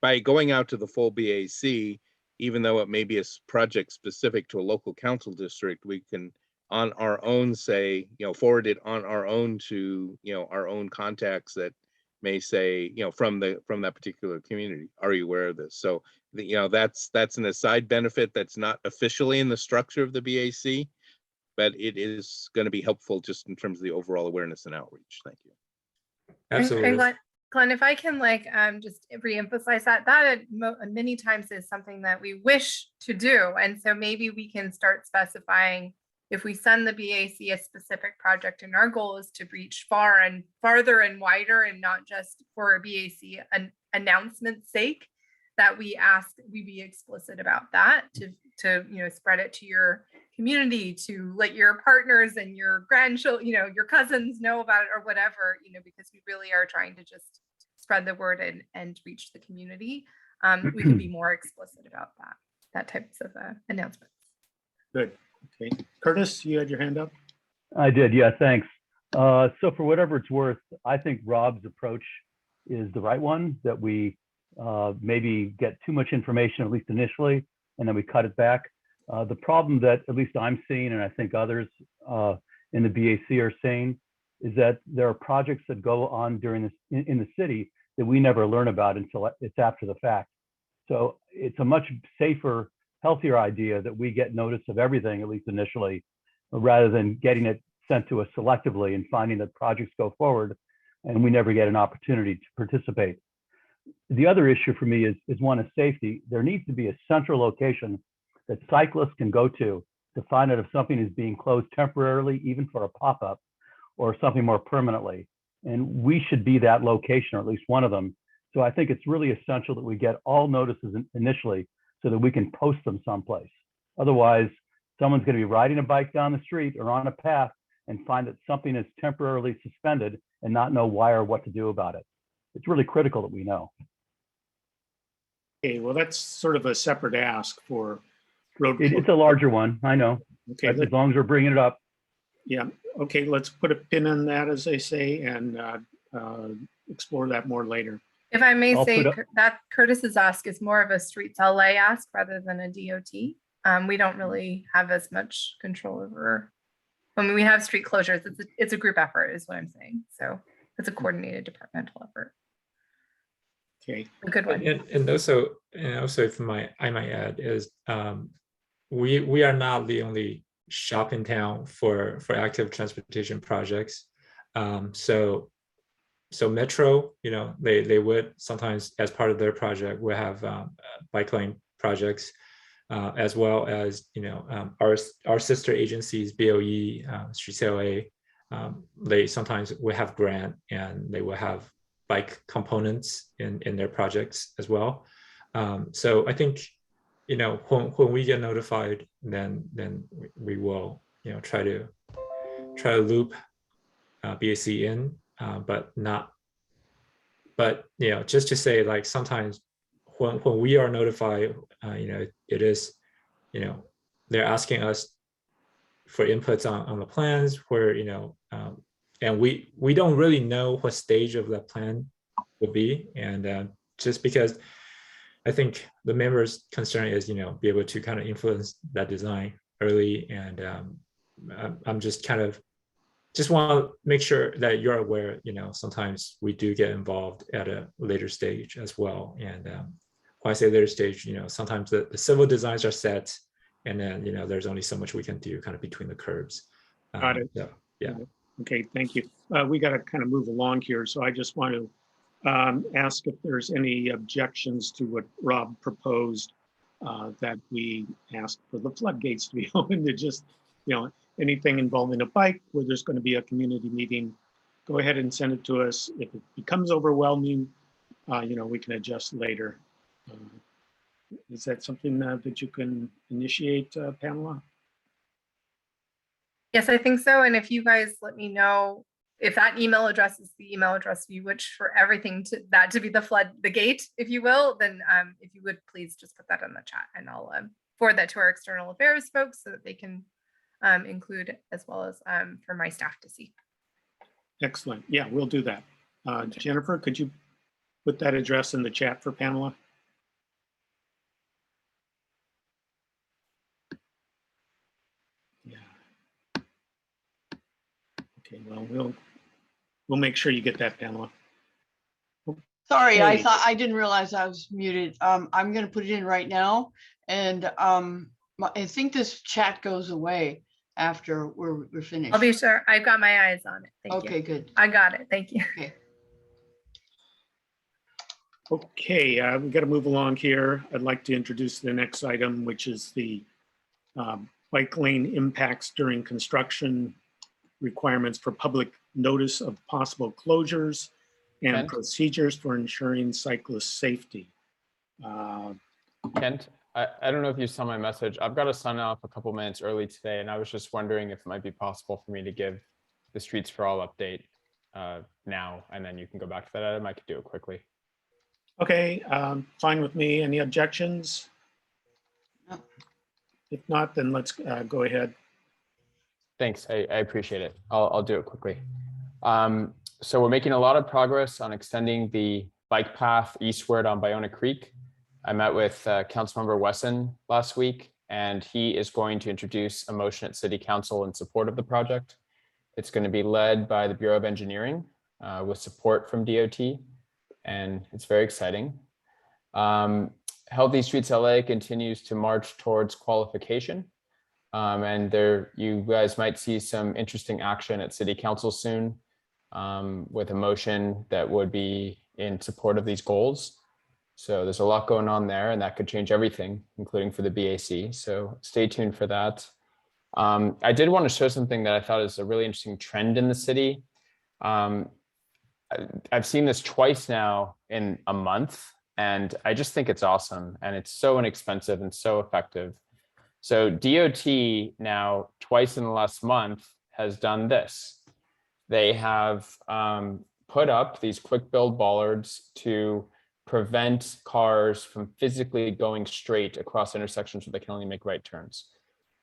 C: by going out to the full BAC, even though it may be a project specific to a local council district, we can on our own say, you know, forward it on our own to, you know, our own contacts that may say, you know, from that particular community. Are you aware of this? So, you know, that's an aside benefit that's not officially in the structure of the BAC, but it is going to be helpful just in terms of the overall awareness and outreach. Thank you.
E: Absolutely.
J: And Glenn, if I can just reemphasize that many times is something that we wish to do. And so maybe we can start specifying, if we send the BAC a specific project, and our goal is to reach farther and wider, and not just for a BAC announcement's sake, that we be explicit about that, to you know, spread it to your community, to let your partners and your grandchildren, you know, your cousins know about it, or whatever, you know, because we really are trying to just spread the word and reach the community. We can be more explicit about that types of announcements.
A: Good. Okay. Curtis, you had your hand up?
F: I did, yeah, thanks. So for whatever it's worth, I think Rob's approach is the right one, that we maybe get too much information, at least initially, and then we cut it back. The problem that at least I'm seeing, and I think others in the BAC are seeing, is that there are projects that go on during this in the city that we never learn about until it's after the fact. So it's a much safer, healthier idea that we get notice of everything, at least initially, rather than getting it sent to us selectively and finding that projects go forward and we never get an opportunity to participate. The other issue for me is one of safety. There needs to be a central location that cyclists can go to find out if something is being closed temporarily, even for a pop-up, or something more permanently. And we should be that location, or at least one of them. So I think it's really essential that we get all notices initially so that we can post them someplace. Otherwise, someone's going to be riding a bike down the street or on a path and find that something is temporarily suspended and not know why or what to do about it. It's really critical that we know.
A: Okay, well, that's sort of a separate ask for road.
F: It's a larger one, I know.
A: Okay,
F: as long as we're bringing it up.
A: Yeah, okay, let's put a pin in that, as they say, and explore that more later.
J: If I may say, that Curtis's ask is more of a Streets LA ask rather than a DOT. We don't really have as much control over, when we have street closures, it's a group effort is what I'm saying. So it's a coordinated departmental effort.
A: Okay.
J: A good one.
E: And also if I might add is we are not the only shop in town for active transportation projects. So Metro, you know, they would sometimes, as part of their project, will have bike lane projects, as well as, you know, our sister agencies, BOE, Streets LA, they sometimes will have grant and they will have bike components in their projects as well. So I think, you know, when we get notified, then we will, you know, try to loop BAC in. But you know, just to say, like, sometimes when we are notified, you know, it is, you know, they're asking us for inputs on the plans where, you know, and we don't really know what stage of that plan will be. And just because I think the members' concern is, you know, be able to kind of influence that design early. And I'm just kind of just want to make sure that you're aware, sometimes we do get involved at a later stage as well. And when I say later stage, sometimes the civil designs are set, and then, there's only so much we can do kind of between the curbs.
A: Got it.
E: Yeah.
A: Okay, thank you. We got to kind of move along here. So I just want to ask if there's any objections to what Rob proposed, that we ask for the floodgates to be open to just, anything involving a bike where there's going to be a community meeting, go ahead and send it to us. If it becomes overwhelming, we can adjust later. Is that something that you can initiate, Pamela?
J: Yes, I think so. And if you guys let me know if that email address is the email address you wish for everything to be the gate, if you will, then if you would please just put that in the chat, and I'll forward that to our external affairs folks so that they can include, as well as for my staff to see.
A: Excellent. Yeah, we'll do that. Jennifer, could you put that address in the chat for Pamela? Yeah. Okay, well, we'll make sure you get that, Pamela.
B: Sorry, I
A: Okay.
B: thought I didn't realize I was muted. I'm going to put it in right now, and I think this chat goes away after we're finished.
J: I'll be sure. I've got my eyes on it. Thank you.
B: Okay, good.
J: I got it. Thank you.
B: Okay.
A: Okay, we got to move along here. I'd like to introduce the next item, which is the bike lane impacts during construction, requirements for public notice of possible closures, and
I: Kent?
A: procedures for ensuring cyclist safety.
I: Kent, I don't know if you saw my message. I've got to sign off a couple minutes early today, and I was just wondering if it might be possible for me to give the Streets for All update now, and then you can go back to that item. I could do it quickly.
A: Okay, fine with me. Any objections?
B: No.
A: If not, then let's go ahead.
I: Thanks, I appreciate it. I'll do it quickly. So we're making a lot of progress on extending the bike path eastward on Bayona Creek. I met with Councilmember Wesson last week, and he is going to introduce a motion at City Council in support of the project. It's going to be led by the Bureau of Engineering with support from DOT, and it's very exciting. Healthy Streets LA continues to march towards qualification. And you guys might see some interesting action at City Council soon with a motion that would be in support of these goals. So there's a lot going on there, and that could change everything, including for the BAC. So stay tuned for that. I did want to show something that I thought is a really interesting trend in the city. I've seen this twice now in a month, and I just think it's awesome. And it's so inexpensive and so effective. So DOT now twice in the last month has done this. They have put up these quick build bollards to prevent cars from physically going straight across intersections where they can only make right turns.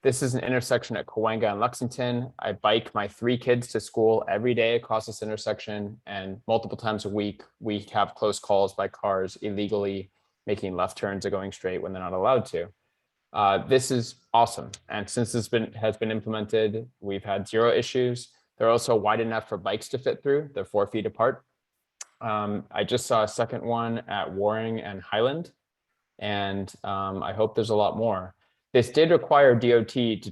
I: This is an intersection at Cahuenga and Lexington. I bike my 3 kids to school every day across this intersection, and multiple times a week, we have close calls by cars illegally making left turns or going straight when they're not allowed to. This is awesome. And since this has been implemented, we've had 0 issues. They're also wide enough for bikes to fit through. They're 4 feet apart. I just saw a second one at Waring and Highland, and I hope there's a lot more. This did require DOT to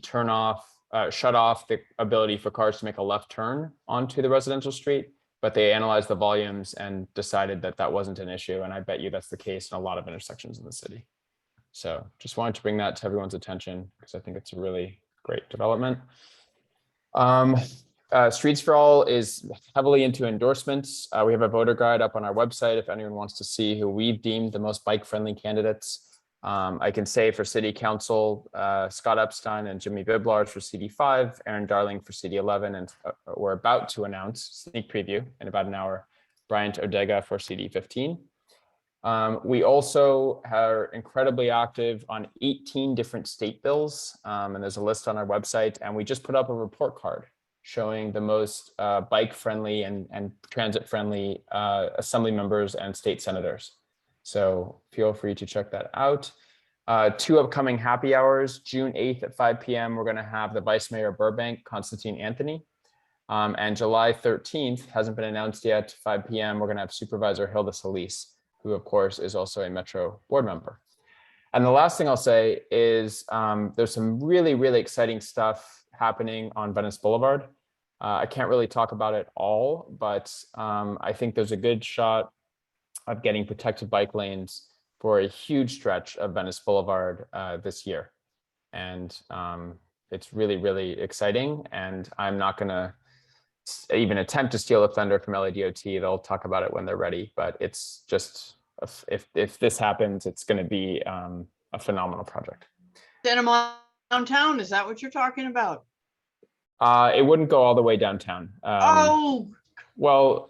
I: shut off the ability for cars to make a left turn onto the residential street, but they analyzed the volumes and decided that that wasn't an issue. And I bet you that's the case in a lot of intersections in the city. So just wanted to bring that to everyone's attention because I think it's a really great development. Streets for All is heavily into endorsements. We have a voter guide up on our website if anyone wants to see who we've deemed the most bike-friendly candidates. I can say for City Council, Scott Epstein and Jimmy Biblars for CD5, Aaron Darling for CD11, and we're about to announce, sneak preview in about an hour, Bryant Odega for CD15. We also are incredibly active on 18 different state bills, and there's a list on our website, and we just put up a report card showing the most bike-friendly and transit-friendly assembly members and state senators. So feel free to check that out. 2 upcoming happy hours, June 8th at 5 p.m. We're going to have the Vice Mayor of Burbank, Constantine Anthony. And July 13th hasn't been announced yet, 5 p.m. We're going to have Supervisor Hilda Solis, who of course is also a Metro board member. And the last thing I'll say is there's some really, really exciting stuff happening on Venice Boulevard. I can't really talk about it all, but I think there's a good shot of getting protected bike lanes for a huge stretch of Venice Boulevard this year. And it's really, really exciting. And I'm not going to even attempt to steal a thunder from LADOT. They'll talk about it when they're ready, but it's just, if this happens, it's going to be a phenomenal project.
B: Cinema downtown, is that what you're talking about?
I: It wouldn't go all the way downtown.
B: Oh,
I: Well,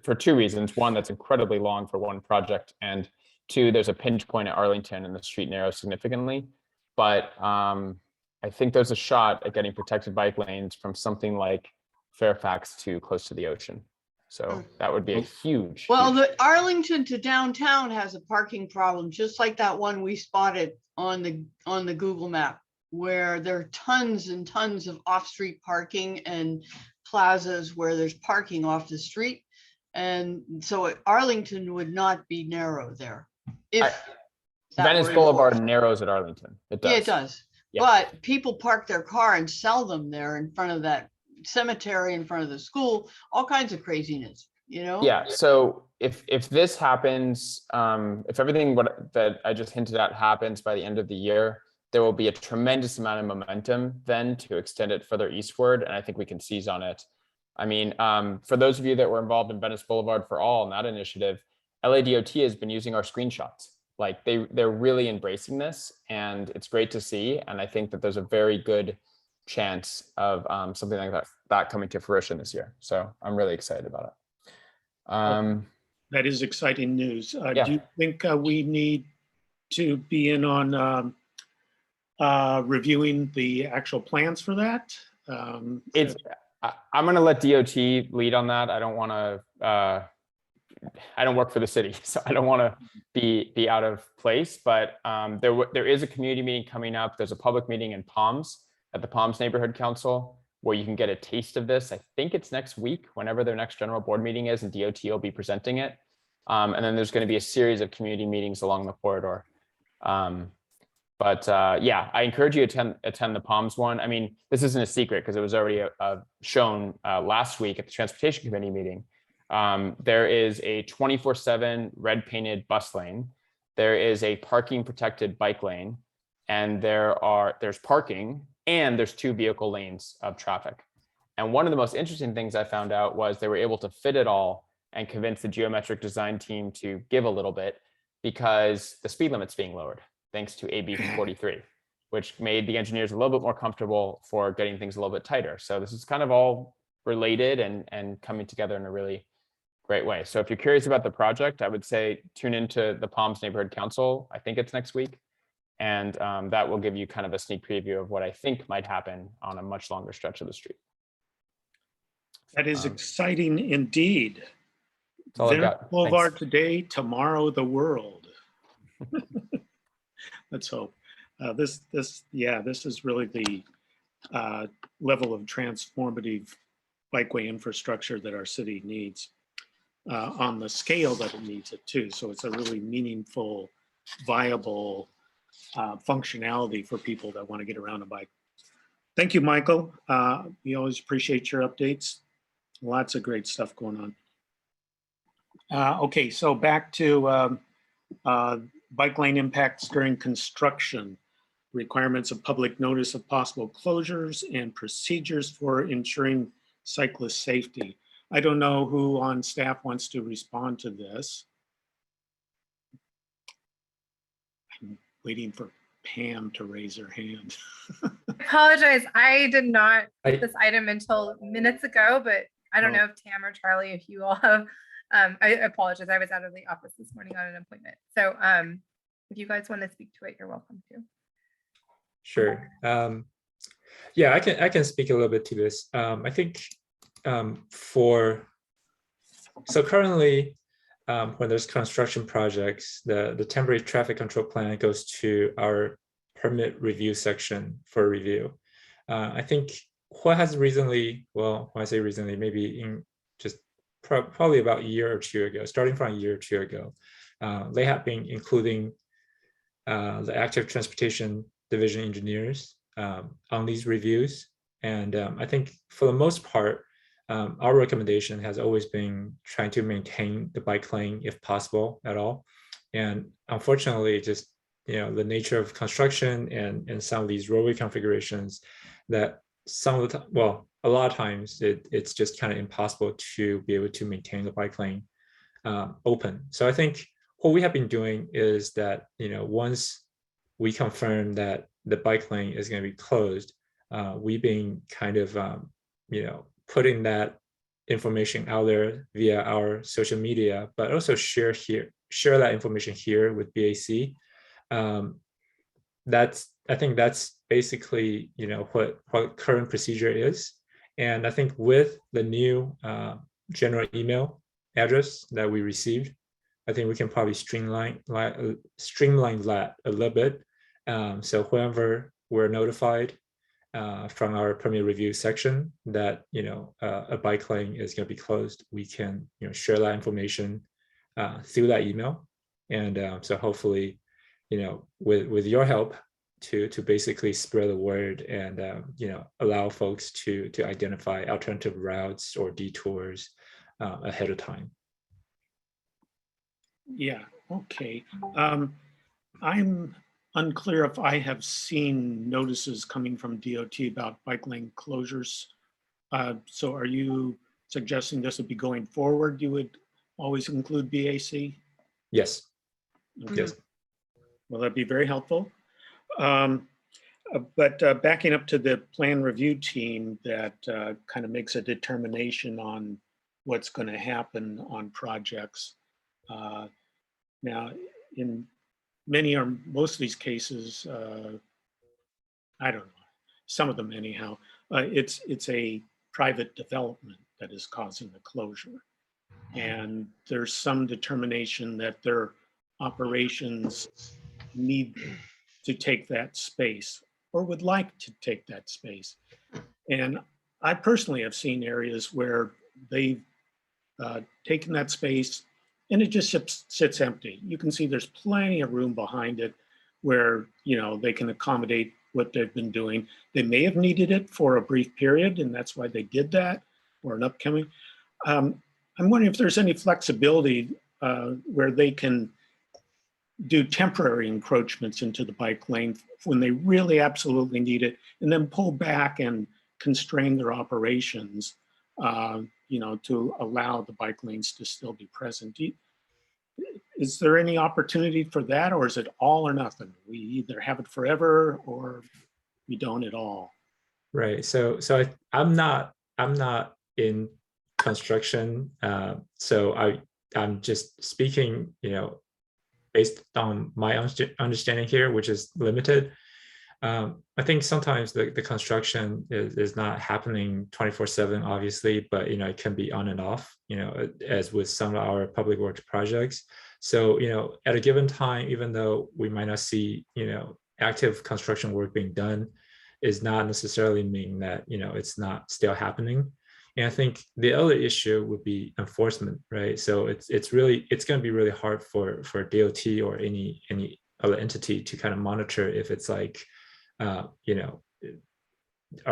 I: for two reasons. One, that's incredibly long for one project. And two, there's a pinch point at Arlington and the street narrows significantly. But I think there's a shot at getting protected bike lanes from something like Fairfax to close to the ocean. So that would be a huge.
B: well,
I: huge
B: the Arlington to downtown has a parking problem, just like that one we spotted on the Google map, where there are tons and tons of off-street parking and plazas where there's parking off the street. And so Arlington would not be narrow there. If that
I: Venice
B: were
I: Boulevard
B: enforced.
I: narrows at Arlington. It does.
B: Yeah, it does.
I: Yeah.
B: But people park their car and sell them there in front of that cemetery, in front of the school, all kinds of craziness, you know?
I: Yeah. So if this happens, if everything that I just hinted at happens by the end of the year, there will be a tremendous amount of momentum then to extend it further eastward. And I think we can seize on it. I mean, for those of you that were involved in Venice Boulevard for All in that initiative, LADOT has been using our screenshots. Like they're really embracing this, and it's great to see. And I think that there's a very good chance of something like that coming to fruition this year. So I'm really excited about it.
A: That is exciting news.
I: Yeah.
A: Do you think we need to be in on reviewing the actual plans for that?
I: I'm going to let DOT lead on that. I don't want to. I don't work for the city, so I don't want to be out of place. But there is a community meeting coming up. There's a public meeting in Palms at the Palms Neighborhood Council where you can get a taste of this. I think it's next week, whenever their next general board meeting is, and DOT will be presenting it. And then there's going to be a series of community meetings along the corridor. Yeah, I encourage you to attend the Palms one. I mean, this isn't a secret because it was already shown last week at the Transportation Committee meeting. There is a 24/7 red painted bus lane. There is a parking protected bike lane, and there's parking, and there's 2 vehicle lanes of traffic. And one of the most interesting things I found out was they were able to fit it all and convince the geometric design team to give a little bit because the speed limit's being lowered thanks to AB 43, which made the engineers a little bit more comfortable for getting things a little bit tighter. So this is kind of all related and coming together in a really great way. So if you're curious about the project, I would say tune into the Palms Neighborhood Council. I think it's next week. And that will give you kind of a sneak preview of what I think might happen on a much longer stretch of the street.
A: That is exciting indeed.
I: That's all I've got.
A: Boulevard today, tomorrow the world. Let's hope. This is really the level of transformative bikeway infrastructure that our city needs on the scale that it needs it too. So it's a really meaningful, viable functionality for people that want to get around a bike. Thank you, Michael. We always appreciate your updates. Lots of great stuff going on. Okay, so back to bike lane impacts during construction, requirements of public notice of possible closures and procedures for ensuring cyclist safety. I don't know who on staff wants to respond to this. I'm waiting for Pam to raise her hand.
J: I apologize. I did not get this item until minutes ago, but I don't know if Tam or Charlie, if you all have, I apologize. I was out of the office this morning on an appointment. So if you guys want to speak to it, you're welcome to.
E: Sure. Yeah, I can speak a little bit to this. I think so currently when there's construction projects, the temporary traffic control plan goes to our permit review section for review. I think what has recently, well, when I say recently, maybe in just probably about a year or two ago, starting from a year or two ago, they have been including the active transportation division engineers on these reviews. And I think for the most part, our recommendation has always been trying to maintain the bike lane if possible at all. And unfortunately, just the nature of construction and some of these roadway configurations, that some of the time, well, a lot of times it's just kind of impossible to be able to maintain the bike lane open. So I think what we have been doing is that once we confirm that the bike lane is going to be closed, we've been kind of putting that information out there via our social media, but also share that information here with BAC. I think that's basically what current procedure is. And I think with the new general email address that we received, I think we can probably streamline that a little bit. So whenever we're notified from our permit review section that a bike lane is going to be closed, we can share that information through that email. And so hopefully, with your help to basically spread the word and allow folks to identify alternative routes or detours ahead of time.
A: Yeah, okay. I'm unclear if I have seen notices coming from DOT about bike lane closures. So are you suggesting this would be going forward? You would always include BAC?
E: Yes.
A: Okay.
E: Yes.
A: Well, that'd be very helpful. But backing up to the plan review team that kind of makes a determination on what's going to happen on projects. Now, in many or most of these cases, I don't know, some of them anyhow, it's a private development that is causing the closure. And there's some determination that their operations need to take that space or would like to take that space. And I personally have seen areas where they've taken that space and it just sits empty. You can see there's plenty of room behind it where they can accommodate what they've been doing. They may have needed it for a brief period and that's why they did that, or an upcoming. I'm wondering if there's any flexibility where they can do temporary encroachments into the bike lane when they really absolutely need it, and then pull back and constrain their operations, to allow the bike lanes to still be present. Is there any opportunity for that, or is it all or nothing? We either have it forever or we don't at all.
E: Right. So I'm not in construction, so I'm just speaking, based on my understanding here, which is limited. I think sometimes the construction is not happening 24/7, obviously, but it can be on and off, as with some of our public works projects. So at a given time, even though we might not see active construction work being done, is not necessarily mean that it's not still happening. And I think the other issue would be enforcement, right? So it's going to be really hard for DOT or any other entity to kind of monitor if it's like, are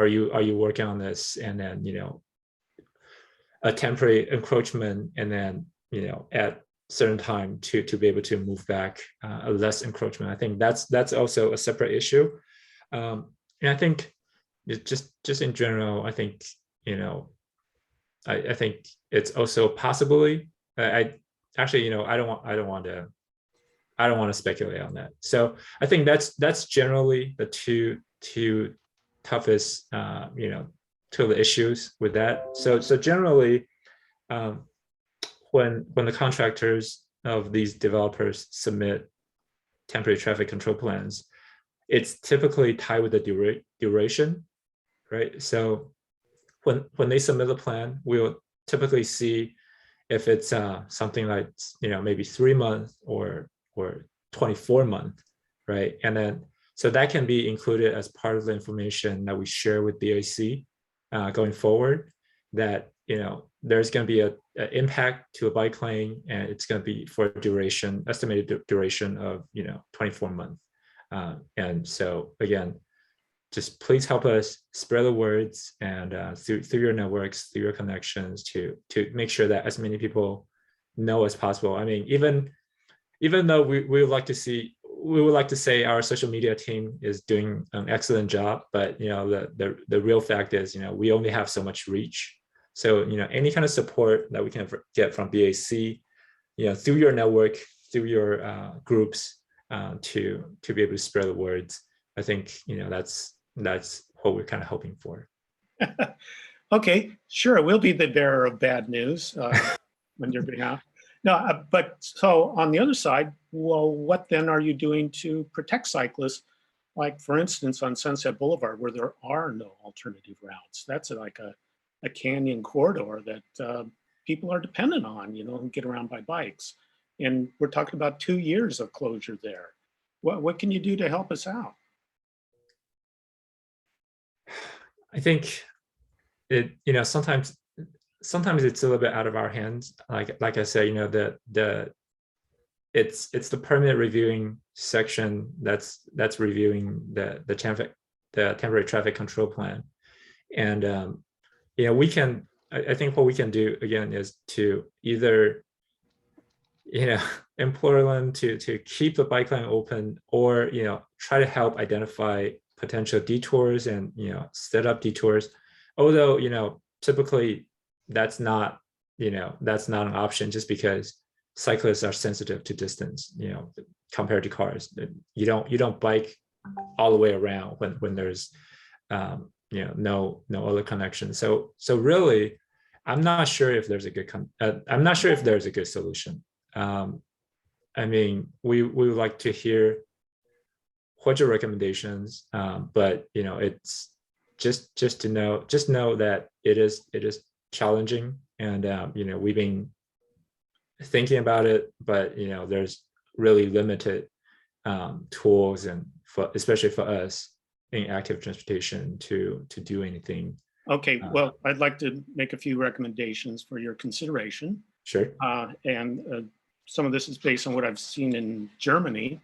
E: you working on this, and then a temporary encroachment, and then at certain time to be able to move back a less encroachment. I think that's also a separate issue. And I think just in general, I think I think it's also possibly, I don't want to speculate on that. So I think that's generally the two toughest two of the issues with that. So generally, when the contractors of these developers submit temporary traffic control plans, it's typically tied with the duration, right? So when they submit the plan, we'll typically see if it's something like maybe 3 months or 24 months, right? And then so that can be included as part of the information that we share with BAC. going forward, that there's going to be an impact to a bike lane, and it's going to be for a duration, estimated duration of 24 months. And so again, just please help us spread the words, and through your networks, through your connections, to make sure that as many people know as possible. I mean, even though we would like to say our social media team is doing an excellent job, but the real fact is we only have so much reach. So any kind of support that we can get from BAC, through your network, through your groups, to be able to spread the words, I think that's what we're kind of hoping for.
A: Okay, sure, we'll be the bearer of bad news on your behalf. No, but so on the other side, well, what then are you doing to protect cyclists? Like, for instance, on Sunset Boulevard, where there are no alternative routes. That's like a canyon corridor that people are dependent on, and get around by bikes. And we're talking about 2 years of closure there. What can you do to help us out?
E: I think sometimes it's a little bit out of our hands. Like I said, it's the permit reviewing section that's reviewing the temporary traffic control plan, and we can. I think what we can do again is to either implore them to keep the bike lane open, or try to help identify potential detours and set up detours. Although typically that's not an option, just because cyclists are sensitive to distance, compared to cars. You don't bike all the way around when there's no other connection. So really, I'm not sure if there's a good solution. I mean, we would like to hear what your recommendations, but it's just know that it is challenging, and we've been thinking about it, but there's really limited tools, and especially for us in active transportation to do anything.
A: Okay, well, I'd like to make a few recommendations for your consideration.
E: Sure.
A: And some of this is based on what I've seen in Germany,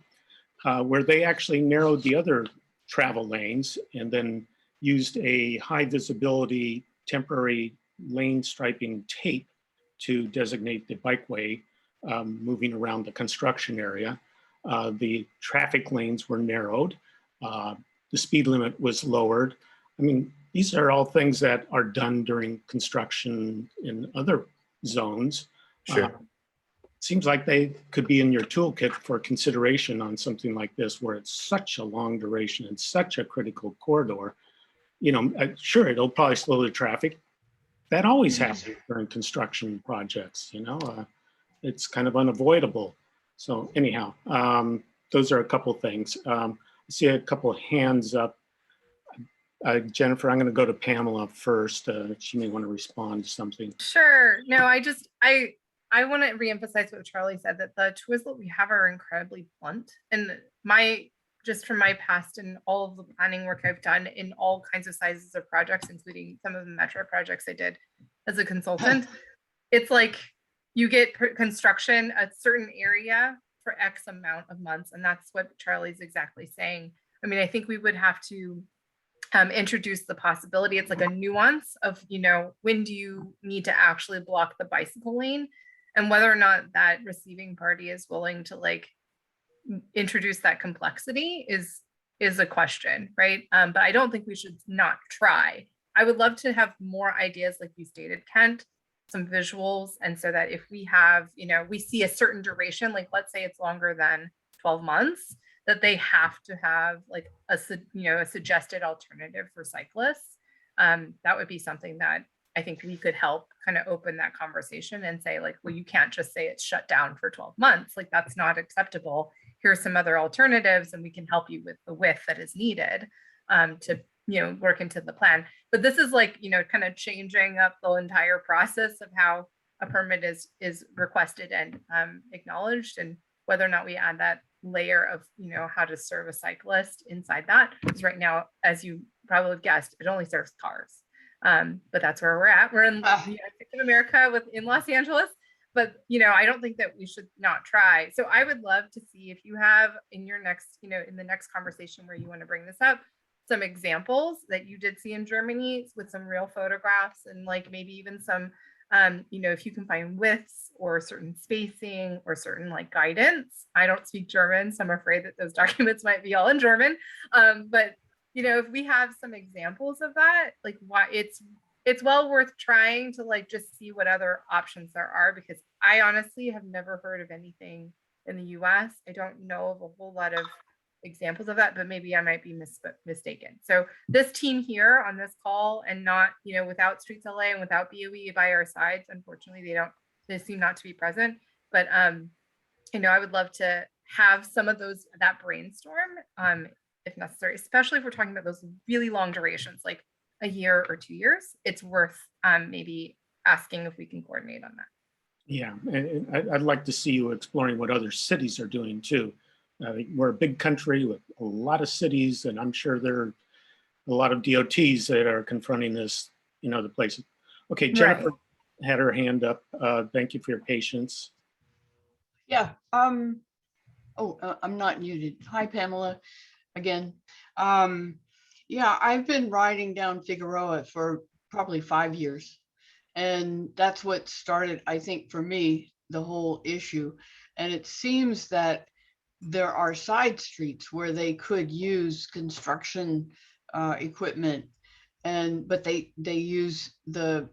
A: where they actually narrowed the other travel lanes and then used a high visibility temporary lane striping tape to designate the bikeway moving around the construction area. The traffic lanes were narrowed. The speed limit was lowered. I mean, these are all things that are done during construction in other zones.
E: Sure.
A: Seems like they could be in your toolkit for consideration on something like this, where it's such a long duration and such a critical corridor. Sure, it'll probably slow the traffic. That always happens during construction projects, it's kind of unavoidable. So anyhow, those are a couple things. I see a couple of hands up. Jennifer, I'm going to go to Pamela first. She may want to respond to something.
J: Sure. No, I want to reemphasize what Charlie said, that the tools that we have are incredibly blunt. And just from my past and all of the planning work I've done in all kinds of sizes of projects, including some of the metro projects I did as a consultant, it's like you get construction a certain area for X amount of months. And that's what Charlie's exactly saying. I mean, I think we would have to introduce the possibility. It's like a nuance of, when do you need to actually block the bicycle lane, and whether or not that receiving party is willing to introduce that complexity is a question, right? But I don't think we should not try. I would love to have more ideas, like you stated, Kent, some visuals, and so that if we have, we see a certain duration, like let's say it's longer than 12 months, that they have to have a suggested alternative for cyclists. That would be something that I think we could help kind of open that conversation and say, well, you can't just say it's shut down for 12 months. That's not acceptable. Here's some other alternatives, and we can help you with the width that is needed to work into the plan. But this is kind of changing up the entire process of how a permit is requested and acknowledged, and whether or not we add that layer of how to serve a cyclist inside that. Because right now, as you probably guessed, it only serves cars. But that's where we're at. We're in the United States of America in Los Angeles. But, I don't think that we should not try. So I would love to see if you have in your next, in the next conversation where you want to bring this up, some examples that you did see in Germany with some real photographs and like maybe even some, if you can find widths or certain spacing or certain like guidance. I don't speak German, so I'm afraid that those documents might be all in German. But, if we have some examples of that, like why it's well worth trying to like just see what other options there are, because I honestly have never heard of anything in the US. I don't know of a whole lot of examples of that, but maybe I might be mistaken. So this team here on this call and not, without Streets LA and without BOE by our sides, unfortunately, they seem not to be present. But, I would love to have some of that brainstorm if necessary, especially if we're talking about those really long durations, like a year or 2 years. It's worth maybe asking if we can coordinate on that.
A: Yeah, and I'd like to see you exploring what other cities are doing too. We're a big country with a lot of cities, and I'm sure there are a lot of DOTs that are confronting this in other places. Okay, Jennifer had her hand up. Thank you for your patience.
B: Yeah. I'm not muted. Hi, Pamela. Again. Yeah, I've been riding down Figueroa for probably 5 years. And that's what started, I think, for me, the whole issue. And it seems that there are side streets where they could use construction equipment, but they use the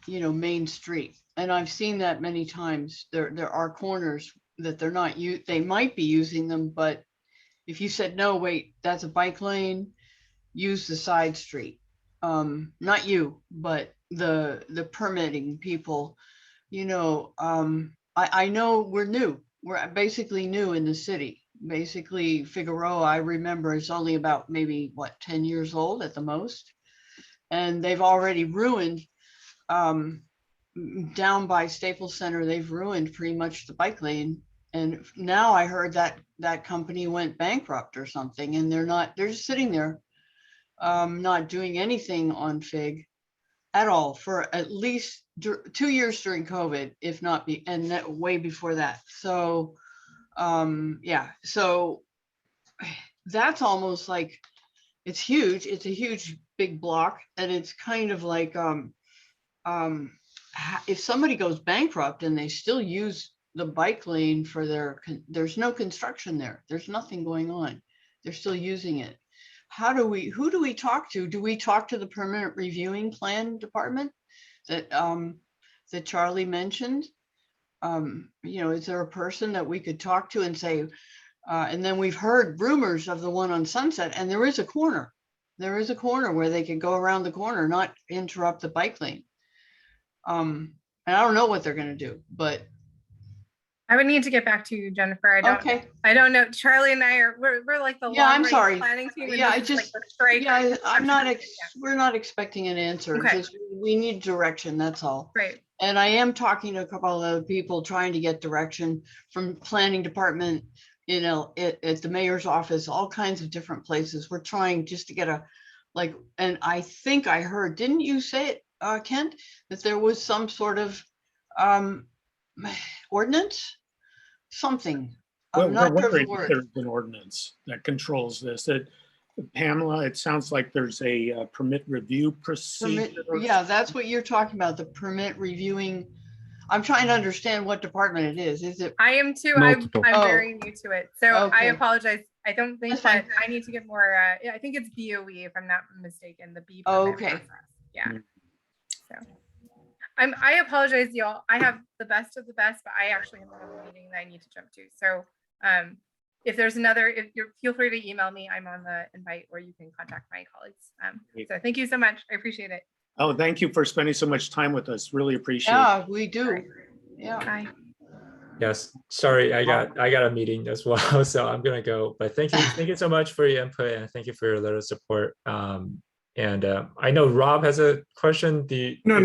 B: main street. And I've seen that many times. There are corners that they might be using them, but if you said no, wait, that's a bike lane, use the side street. Not you, but the permitting people. I know we're new. We're basically new in the city. Basically, Figueroa, I remember, is only about maybe 10 years old at the most, and they've already ruined. Down by Staples Center, they've ruined pretty much the bike lane. And now I heard that company went bankrupt or something, and they're just sitting there, not doing anything on Fig at all for at least 2 years during COVID, if not way before that. So, yeah, so that's almost like, it's huge. It's a huge, big block, and it's kind of like, if somebody goes bankrupt and they still use the bike lane for there's no construction there. There's nothing going on. They're still using it. Who do we talk to? Do we talk to the permanent reviewing plan department that Charlie mentioned? Is there a person that we could talk to and say, and then we've heard rumors of the one on Sunset, and there is a corner. There is a corner where they could go around the corner, not interrupt the bike lane. And I don't know what they're going to do, but
J: I would need to get back to you, Jennifer. I don't know. Charlie and I we're like the
B: I'm sorry.
J: planning team.
B: Yeah, we're not expecting an answer.
J: Okay.
B: Just we need direction. That's all.
J: Right.
B: And I am talking to a couple of other people trying to get direction from planning department, at the mayor's office, all kinds of different places. We're trying just to get and I think I heard, didn't you say it, Kent, that there was some sort of ordinance, something. I'm not sure the word.
A: There's an ordinance that controls this. Pamela, it sounds like there's a permit review procedure.
B: Yeah, that's what you're talking about, the permit reviewing. I'm trying to understand what department it is. Is it?
J: I am too.
I: Multiple.
J: I'm very new to it. So
B: Okay.
J: I apologize. I don't think that I need to get more. I think it's BOE, if I'm not mistaken, the B permit
B: Okay.
J: process. Yeah. So I apologize, y'all. I have the best of the best, but I actually have another meeting that I need to jump to. So if there's feel free to email me. I'm on the invite, or you can contact my colleagues. So thank you so much. I appreciate it.
A: Oh, thank you for spending so much time with us. Really appreciate it.
B: Yeah, we do. Yeah.
J: Bye.
E: Yes, sorry, I got a meeting as well, so I'm gonna go. But thank you so much for your input, and thank you for your letter of support. And I know Rob has a question.
L: No.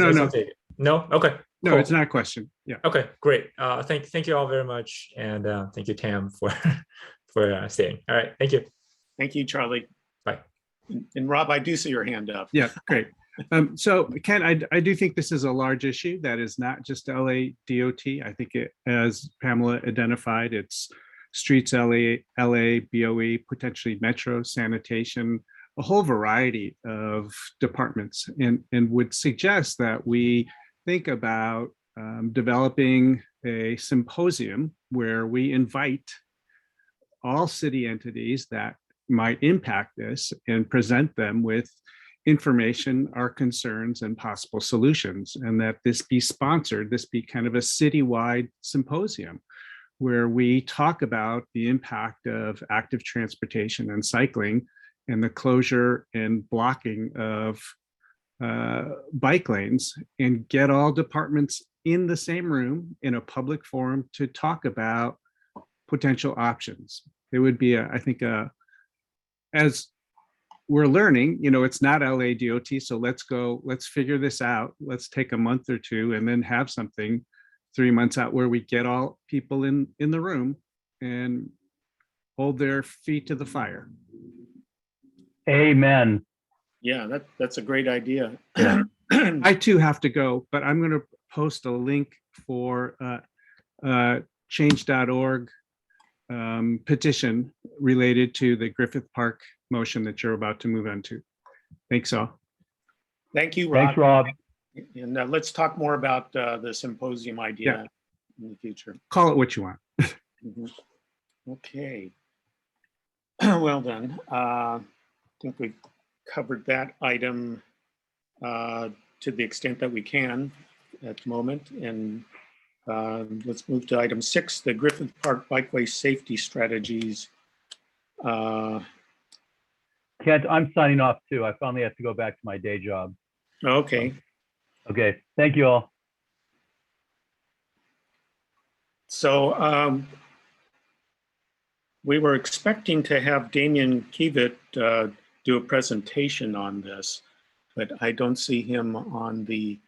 E: No? Okay.
L: No,
E: cool.
L: It's not a question. Yeah.
E: Okay, great. Thank you all very much, and thank you, Tam, for staying. All right, thank you.
A: Thank you, Charlie.
E: Bye.
A: And Rob, I do see your hand up.
L: Yeah, great. So Ken, I do think this is a large issue that is not just LA DOT. I think it, as Pamela identified, it's streets, LA, BOE, potentially metro, sanitation, a whole variety of departments, and would suggest that we think about developing a symposium where we invite all city entities that might impact this and present them with information, our concerns, and possible solutions, and that this be sponsored, this be kind of a citywide symposium where we talk about the impact of active transportation and cycling and the closure and blocking of bike lanes, and get all departments in the same room in a public forum to talk about potential options. It would be, I think, as we're learning, it's not LA DOT, so let's figure this out. Let's take a month or two and then have something 3 months out where we get all people in the room and hold their feet to the fire.
F: Amen.
A: Yeah, that's a great idea.
L: I too have to go, but I'm going to post a link for change.org petition related to the Griffith Park motion that you're about to move on to. Thanks all.
A: Thank you, Rob.
F: Thanks, Rob.
A: And let's talk more about the symposium idea in the future.
L: Call it what you want.
A: Mhm. Okay. Well then, I think we've covered that item to the extent that we can at the moment. And let's move to item 6, the Griffith Park Bikeway Safety Strategies.
F: Kent, I'm signing off too. I finally have to go back to my day job.
A: Okay.
F: Okay, thank you all.
A: So we were expecting to have Damien Kiewit do a presentation on this, but I don't see him on the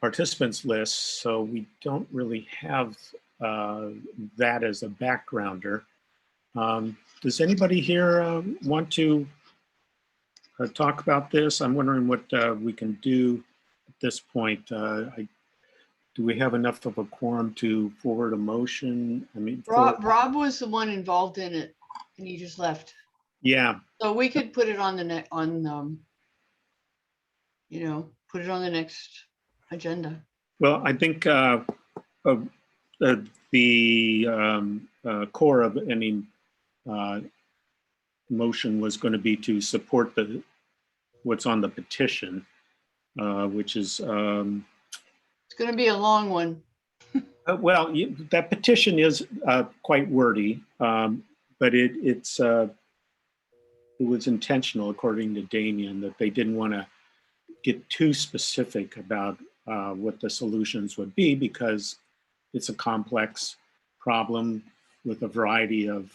A: participants list, so we don't really have that as a backgrounder. Does anybody here want to talk about this? I'm wondering what we can do at this point. Do we have enough of a quorum to forward a motion? I mean,
B: Rob was the one involved in it, and he just left.
A: yeah.
B: So we could put it on the put it on the next agenda.
A: Well, I think the core of any motion was going to be to support what's on the petition, which is
B: it's going to be a long one.
A: well, that petition is quite wordy, but it was intentional, according to Damien, that they didn't want to get too specific about what the solutions would be, because it's a complex problem with a variety of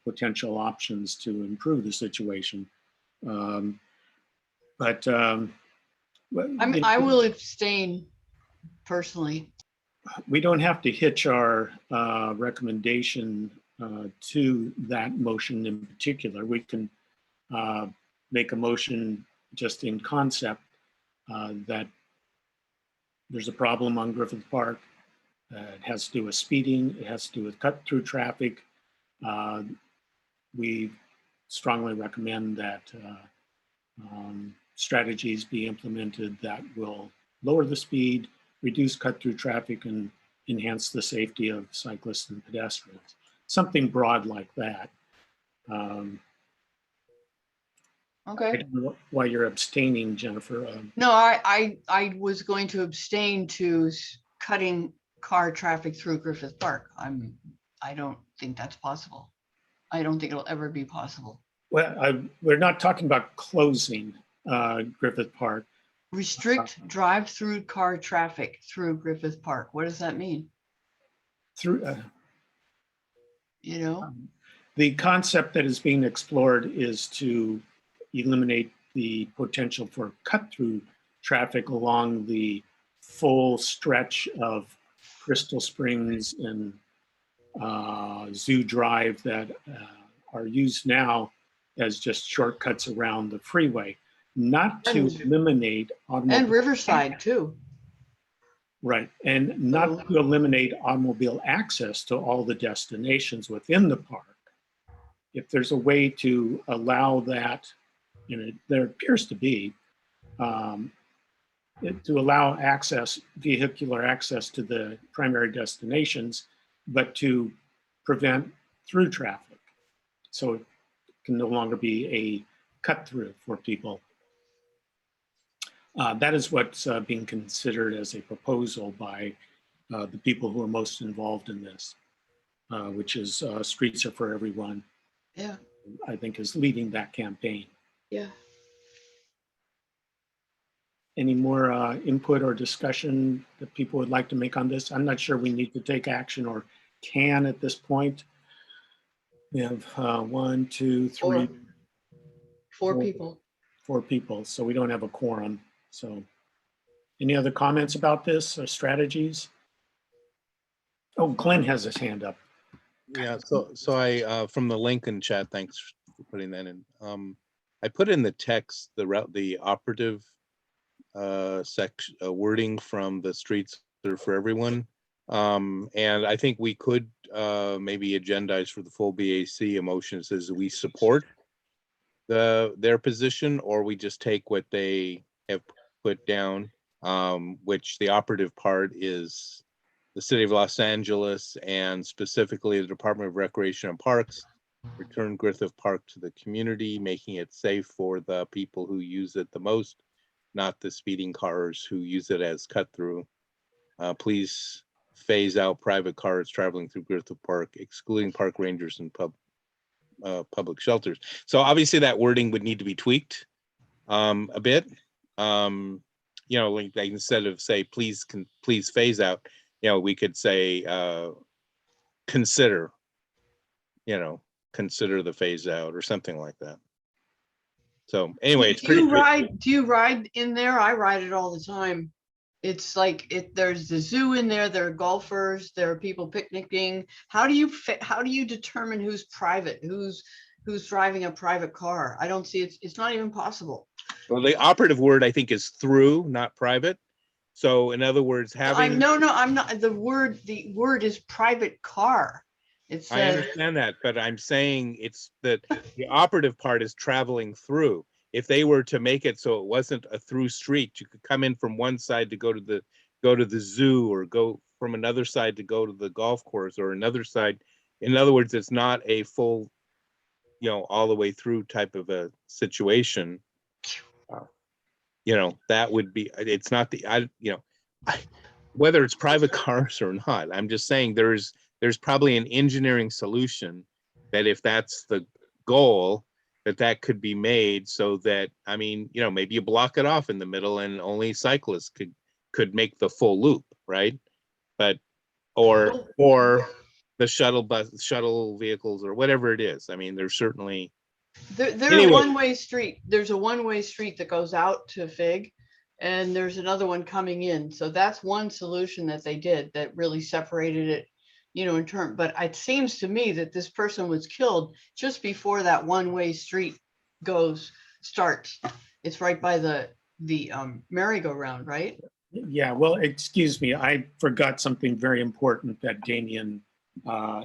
A: potential options to improve the situation.
B: I will abstain personally.
A: We don't have to hitch our recommendation to that motion in particular. We can make a motion just in concept that there's a problem on Griffith Park. It has to do with speeding. It has to do with cut-through traffic. We strongly recommend that strategies be implemented that will lower the speed, reduce cut-through traffic, and enhance the safety of cyclists and pedestrians. Something broad like that.
B: Okay.
A: I don't know why you're abstaining, Jennifer.
B: No, I was going to abstain to cutting car traffic through Griffith Park. I don't think that's possible. I don't think it'll ever be possible.
A: Well, we're not talking about closing Griffith Park.
B: Restrict drive-through car traffic through Griffith Park. What does that mean?
A: Through,
B: the
A: concept that is being explored is to eliminate the potential for cut-through traffic along the full stretch of Crystal Springs and Zoo Drive that are used now as just shortcuts around the freeway. not to eliminate
B: And
A: automobile,
B: Riverside too.
A: right, and not to eliminate automobile access to all the destinations within the park. If there's a way to allow that, there appears to be, to allow access, vehicular access to the primary destinations, but to prevent through traffic. So it can no longer be a cut through for people. That is what's being considered as a proposal by the people who are most involved in this, which is Streets Are for Everyone.
B: Yeah.
A: I think is leading that campaign.
B: Yeah.
A: Any more input or discussion that people would like to make on this? I'm not sure we need to take action or can at this point. We have 1, 2, 3,
B: Four people.
A: 4 people, so we don't have a quorum. So any other comments about this or strategies? Oh, Glenn has his hand up.
C: Yeah, so I from the link in chat, thanks for putting that in. I put in the text the operative section wording from the Streets Are for Everyone, and I think we could maybe agendize for the full BAC a motion that says we support their position, or we just take what they have put down, which the operative part is the City of Los Angeles and specifically the Department of Recreation and Parks return Griffith Park to the community, making it safe for the people who use it the most, not the speeding cars who use it as cut through. Please phase out private cars traveling through Griffith Park, excluding park rangers and public shelters. So obviously that wording would need to be tweaked a bit. Like instead of say, please phase out, we could say, consider the phase out or something like that. So anyway, it's pretty.
B: Do you ride in there? I ride it all the time. It's like there's the zoo in there. There are golfers. There are people picnicking. How do you determine who's private, who's driving a private car? I don't see it. It's not even possible.
C: Well, the operative word I think is through, not private. So in other words, having
B: I'm not. The word is private car. It says,
C: I understand that, but I'm saying it's that the operative part is traveling through. If they were to make it so it wasn't a through street, you could come in from one side to go to the zoo, or go from another side to go to the golf course, or another side. In other words, it's not a full, all the way through type of a situation. That would be. It's not whether it's private cars or not. I'm just saying there's probably an engineering solution that if that's the goal, that could be made so that, maybe you block it off in the middle and only cyclists could make the full loop, right? But, or the shuttle vehicles or whatever it is. There's certainly.
B: Anyway. A one-way street. There's a one-way street that goes out to Fig, and there's another one coming in. So that's one solution that they did that really separated it, in term. But it seems to me that this person was killed just before that one-way street starts. It's right by the merry-go-round, right?
A: Yeah, well, excuse me, I forgot something very important that Damien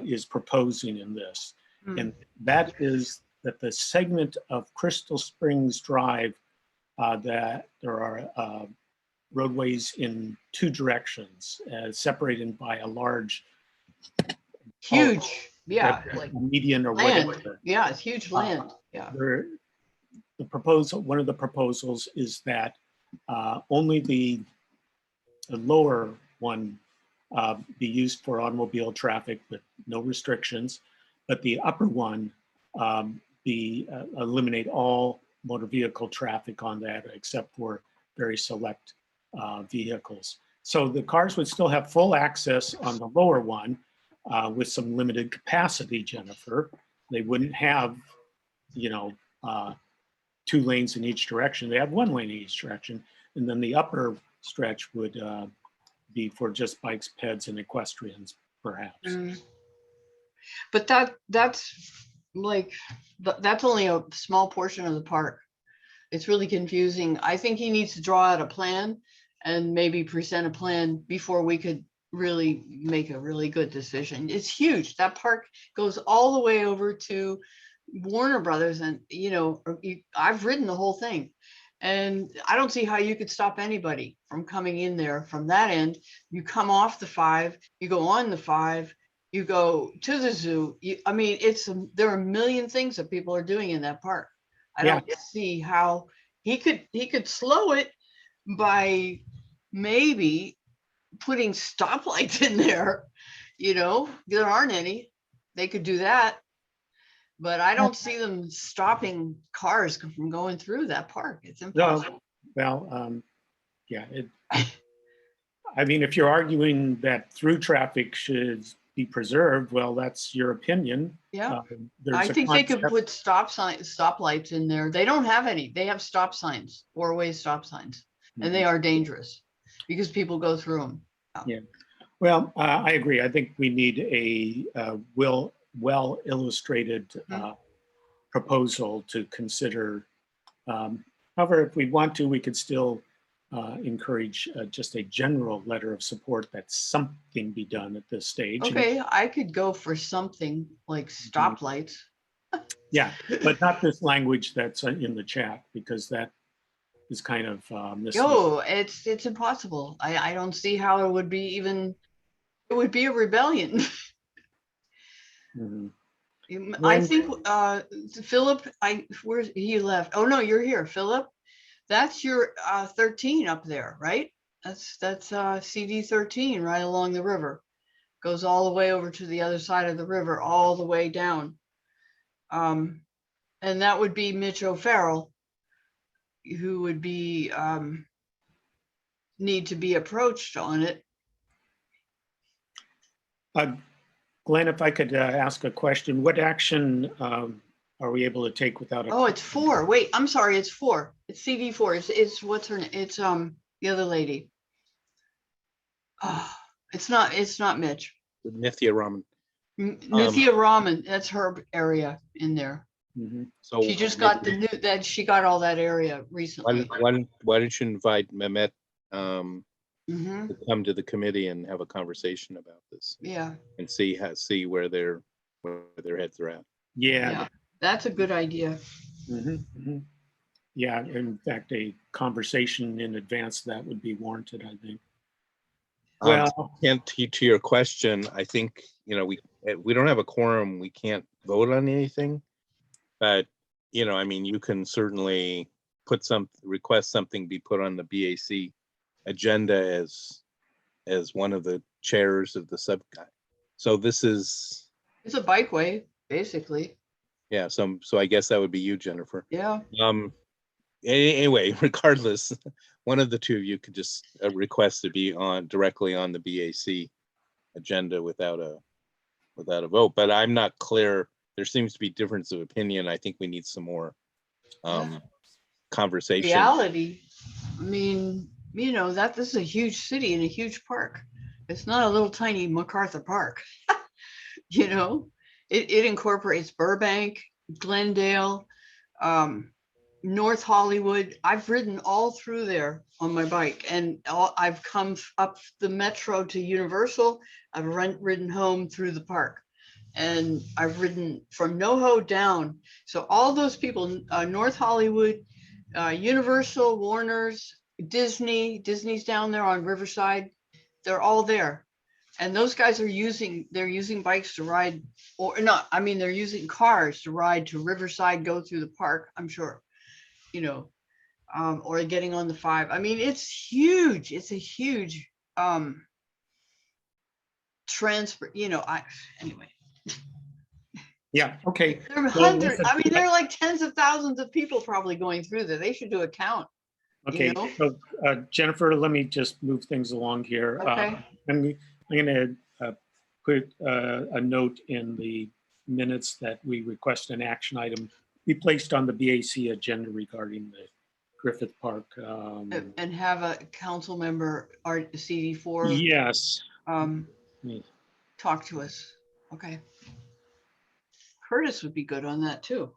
A: is proposing in this. And that is that the segment of Crystal Springs Drive, that there are roadways in 2 directions, separated by a large,
B: huge, like
A: median or
B: land.
A: whatever.
B: Yeah, it's huge land. Yeah.
A: One of the proposals is that only the lower one be used for automobile traffic with no restrictions, but the upper one eliminate all motor vehicle traffic on that except for very select vehicles. So the cars would still have full access on the lower one with some limited capacity, Jennifer. They wouldn't have, 2 lanes in each direction. They have 1 lane in each direction. And then the upper stretch would be for just bikes, peds, and equestrians, perhaps.
B: But that's only a small portion of the park. It's really confusing. I think he needs to draw out a plan and maybe present a plan before we could really make a really good decision. It's huge. That park goes all the way over to Warner Brothers, and I've ridden the whole thing. And I don't see how you could stop anybody from coming in there from that end. You come off the 5, you go on the 5, you go to the zoo. I mean, there are a million things that people are doing in that park. I
A: Yeah.
B: don't see how he could slow it by maybe putting stoplights in there. There aren't any. They could do that. But I don't see them stopping cars from going through that park. It's impossible.
A: No, well, yeah. I mean, if you're arguing that through traffic should be preserved, well, that's your opinion.
B: Yeah.
A: There's
B: I
A: a
B: think they could
A: concept-
B: put stoplights in there. They don't have any. They have stop signs, 4-way stop signs, and they are dangerous because people go through them.
A: Yeah. Well, I agree. I think we need a well illustrated proposal to consider. However, if we want to, we could still encourage just a general letter of support that something be done at this stage.
B: Okay, I could go for something like stoplights.
A: Yeah, but not this language that's in the chat, because that is kind of
B: It's impossible. I don't see how it would be even. It would be a rebellion. I think Philip, where he left. Oh no, you're here, Philip. That's your 13 up there, right? That's CD 13 right along the river. Goes all the way over to the other side of the river, all the way down. And that would be Mitch O'Farrell, who would be need to be approached on it.
A: Glenn, if I could ask a question, what action are we able to take without a?
B: Oh, it's 4. Wait, I'm sorry, it's 4. It's CD 4. It's what's her name? It's the other lady. Oh, it's not Mitch.
C: Nithya Raman.
B: Nithya Raman. That's her area in there.
C: So
B: She just got she got all that area recently.
C: Why don't you invite Mehmet
B: Mm-hmm.
C: to come to the committee and have a conversation about this?
B: Yeah.
C: And see where their heads are at.
A: Yeah.
B: That's a good idea.
A: Yeah, in fact, a conversation in advance that would be warranted, I think. Well,
C: and to your question, I think we don't have a quorum. We can't vote on anything, but I mean, you can certainly request something be put on the BAC agenda as one of the chairs of the subcommittee. So it's
B: a bikeway, basically.
C: Yeah. So I guess that would be you, Jennifer.
B: Yeah.
C: Anyway, regardless, one of the two of you could just request to be directly on the BAC agenda without a vote. But I'm not clear. There seems to be difference of opinion. I think we need some more conversation.
B: Reality. I mean, this is a huge city and a huge park. It's not a little tiny MacArthur Park. It incorporates Burbank, Glendale, North Hollywood. I've ridden all through there on my bike, and I've come up the metro to Universal. I've ridden home through the park, and I've ridden from NoHo down. So all those people, North Hollywood, Universal, Warner's, Disney's down there on Riverside. They're all there. And those guys they're using bikes to ride, or not, I mean, they're using cars to ride to Riverside, go through the park, I'm sure, or getting on the 5. I mean, it's huge. It's a huge transport, anyway.
A: Yeah, okay.
B: There are hundreds, I mean, there are like tens of thousands of people probably going through there. They should do a count.
A: Okay, so Jennifer, let me just move things along here.
B: Okay.
A: I'm going to put a note in the minutes that we request an action item be placed on the BAC agenda regarding the Griffith Park.
B: And have a council member, or CD4.
A: Yes.
B: Talk to us. Okay. Curtis would be good on that too.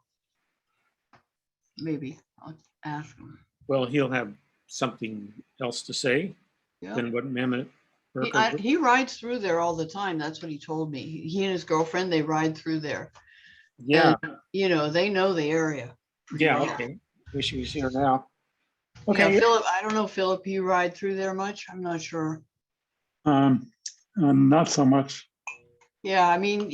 B: maybe I'll ask him.
A: Well, he'll have something else to say
B: Yeah.
A: than what Mehmet.
B: He rides through there all the time. That's what he told me. He and his girlfriend, they ride through there.
A: Yeah.
B: And, you know, they know the area. pretty
A: Yeah.
B: well.
A: Okay. Wish he was here now.
B: You know,
A: Okay.
B: Philip, I don't know, Philip, you ride through there much? I'm not sure.
K: Not so much.
B: Yeah, I mean,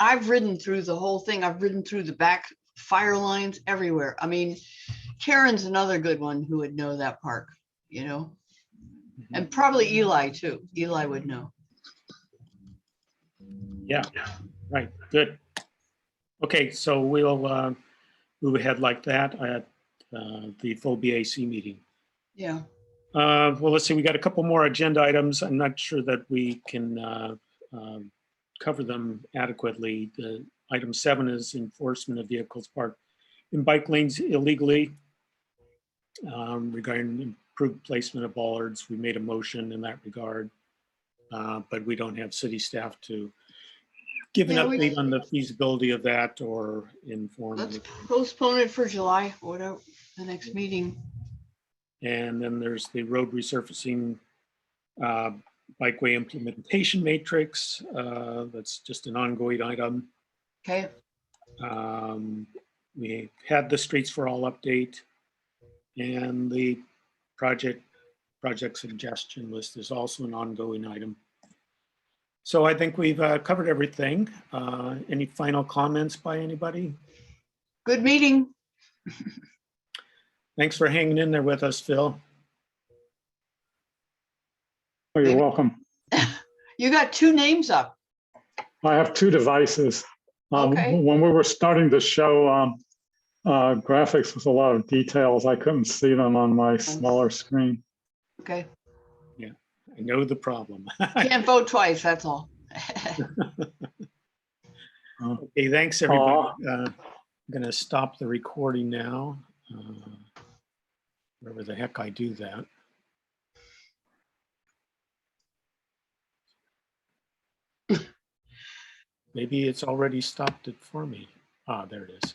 B: I've ridden through the whole thing. I've ridden through the back fire lines everywhere. I mean, Karen's another good one who would know that park, you know, and probably Eli too. Eli would know.
A: Yeah. Right. Good. Okay. So we'll move ahead like that at the full BAC meeting.
B: Yeah.
A: Well, let's see. We got a couple more agenda items. I'm not sure that we can cover them adequately. Item 7 is enforcement of vehicles parked in bike lanes illegally. Regarding improved placement of bollards, we made a motion in that regard, but we don't have city staff to give an update on the feasibility of that or inform.
B: Let's postpone it for July, whatever, the next meeting.
A: And then there's the road resurfacing bikeway implementation matrix. That's just an ongoing item.
B: Okay.
A: We had the Streets for All update, and the project suggestion list is also an ongoing item. So I think we've covered everything. Any final comments by anybody?
B: Good meeting.
A: Thanks for hanging in there with us, Phil.
K: Oh, you're welcome.
B: You got 2 names up.
K: I have 2 devices.
B: Okay.
K: When we were starting the show, graphics with a lot of details, I couldn't see them on my smaller screen.
B: Okay.
A: Yeah, I know the problem.
B: Can't vote twice, that's all.
A: Okay, thanks everybody. I'm gonna stop the recording now. Wherever the heck I do that. Maybe it's already stopped it for me. Ah, there it is.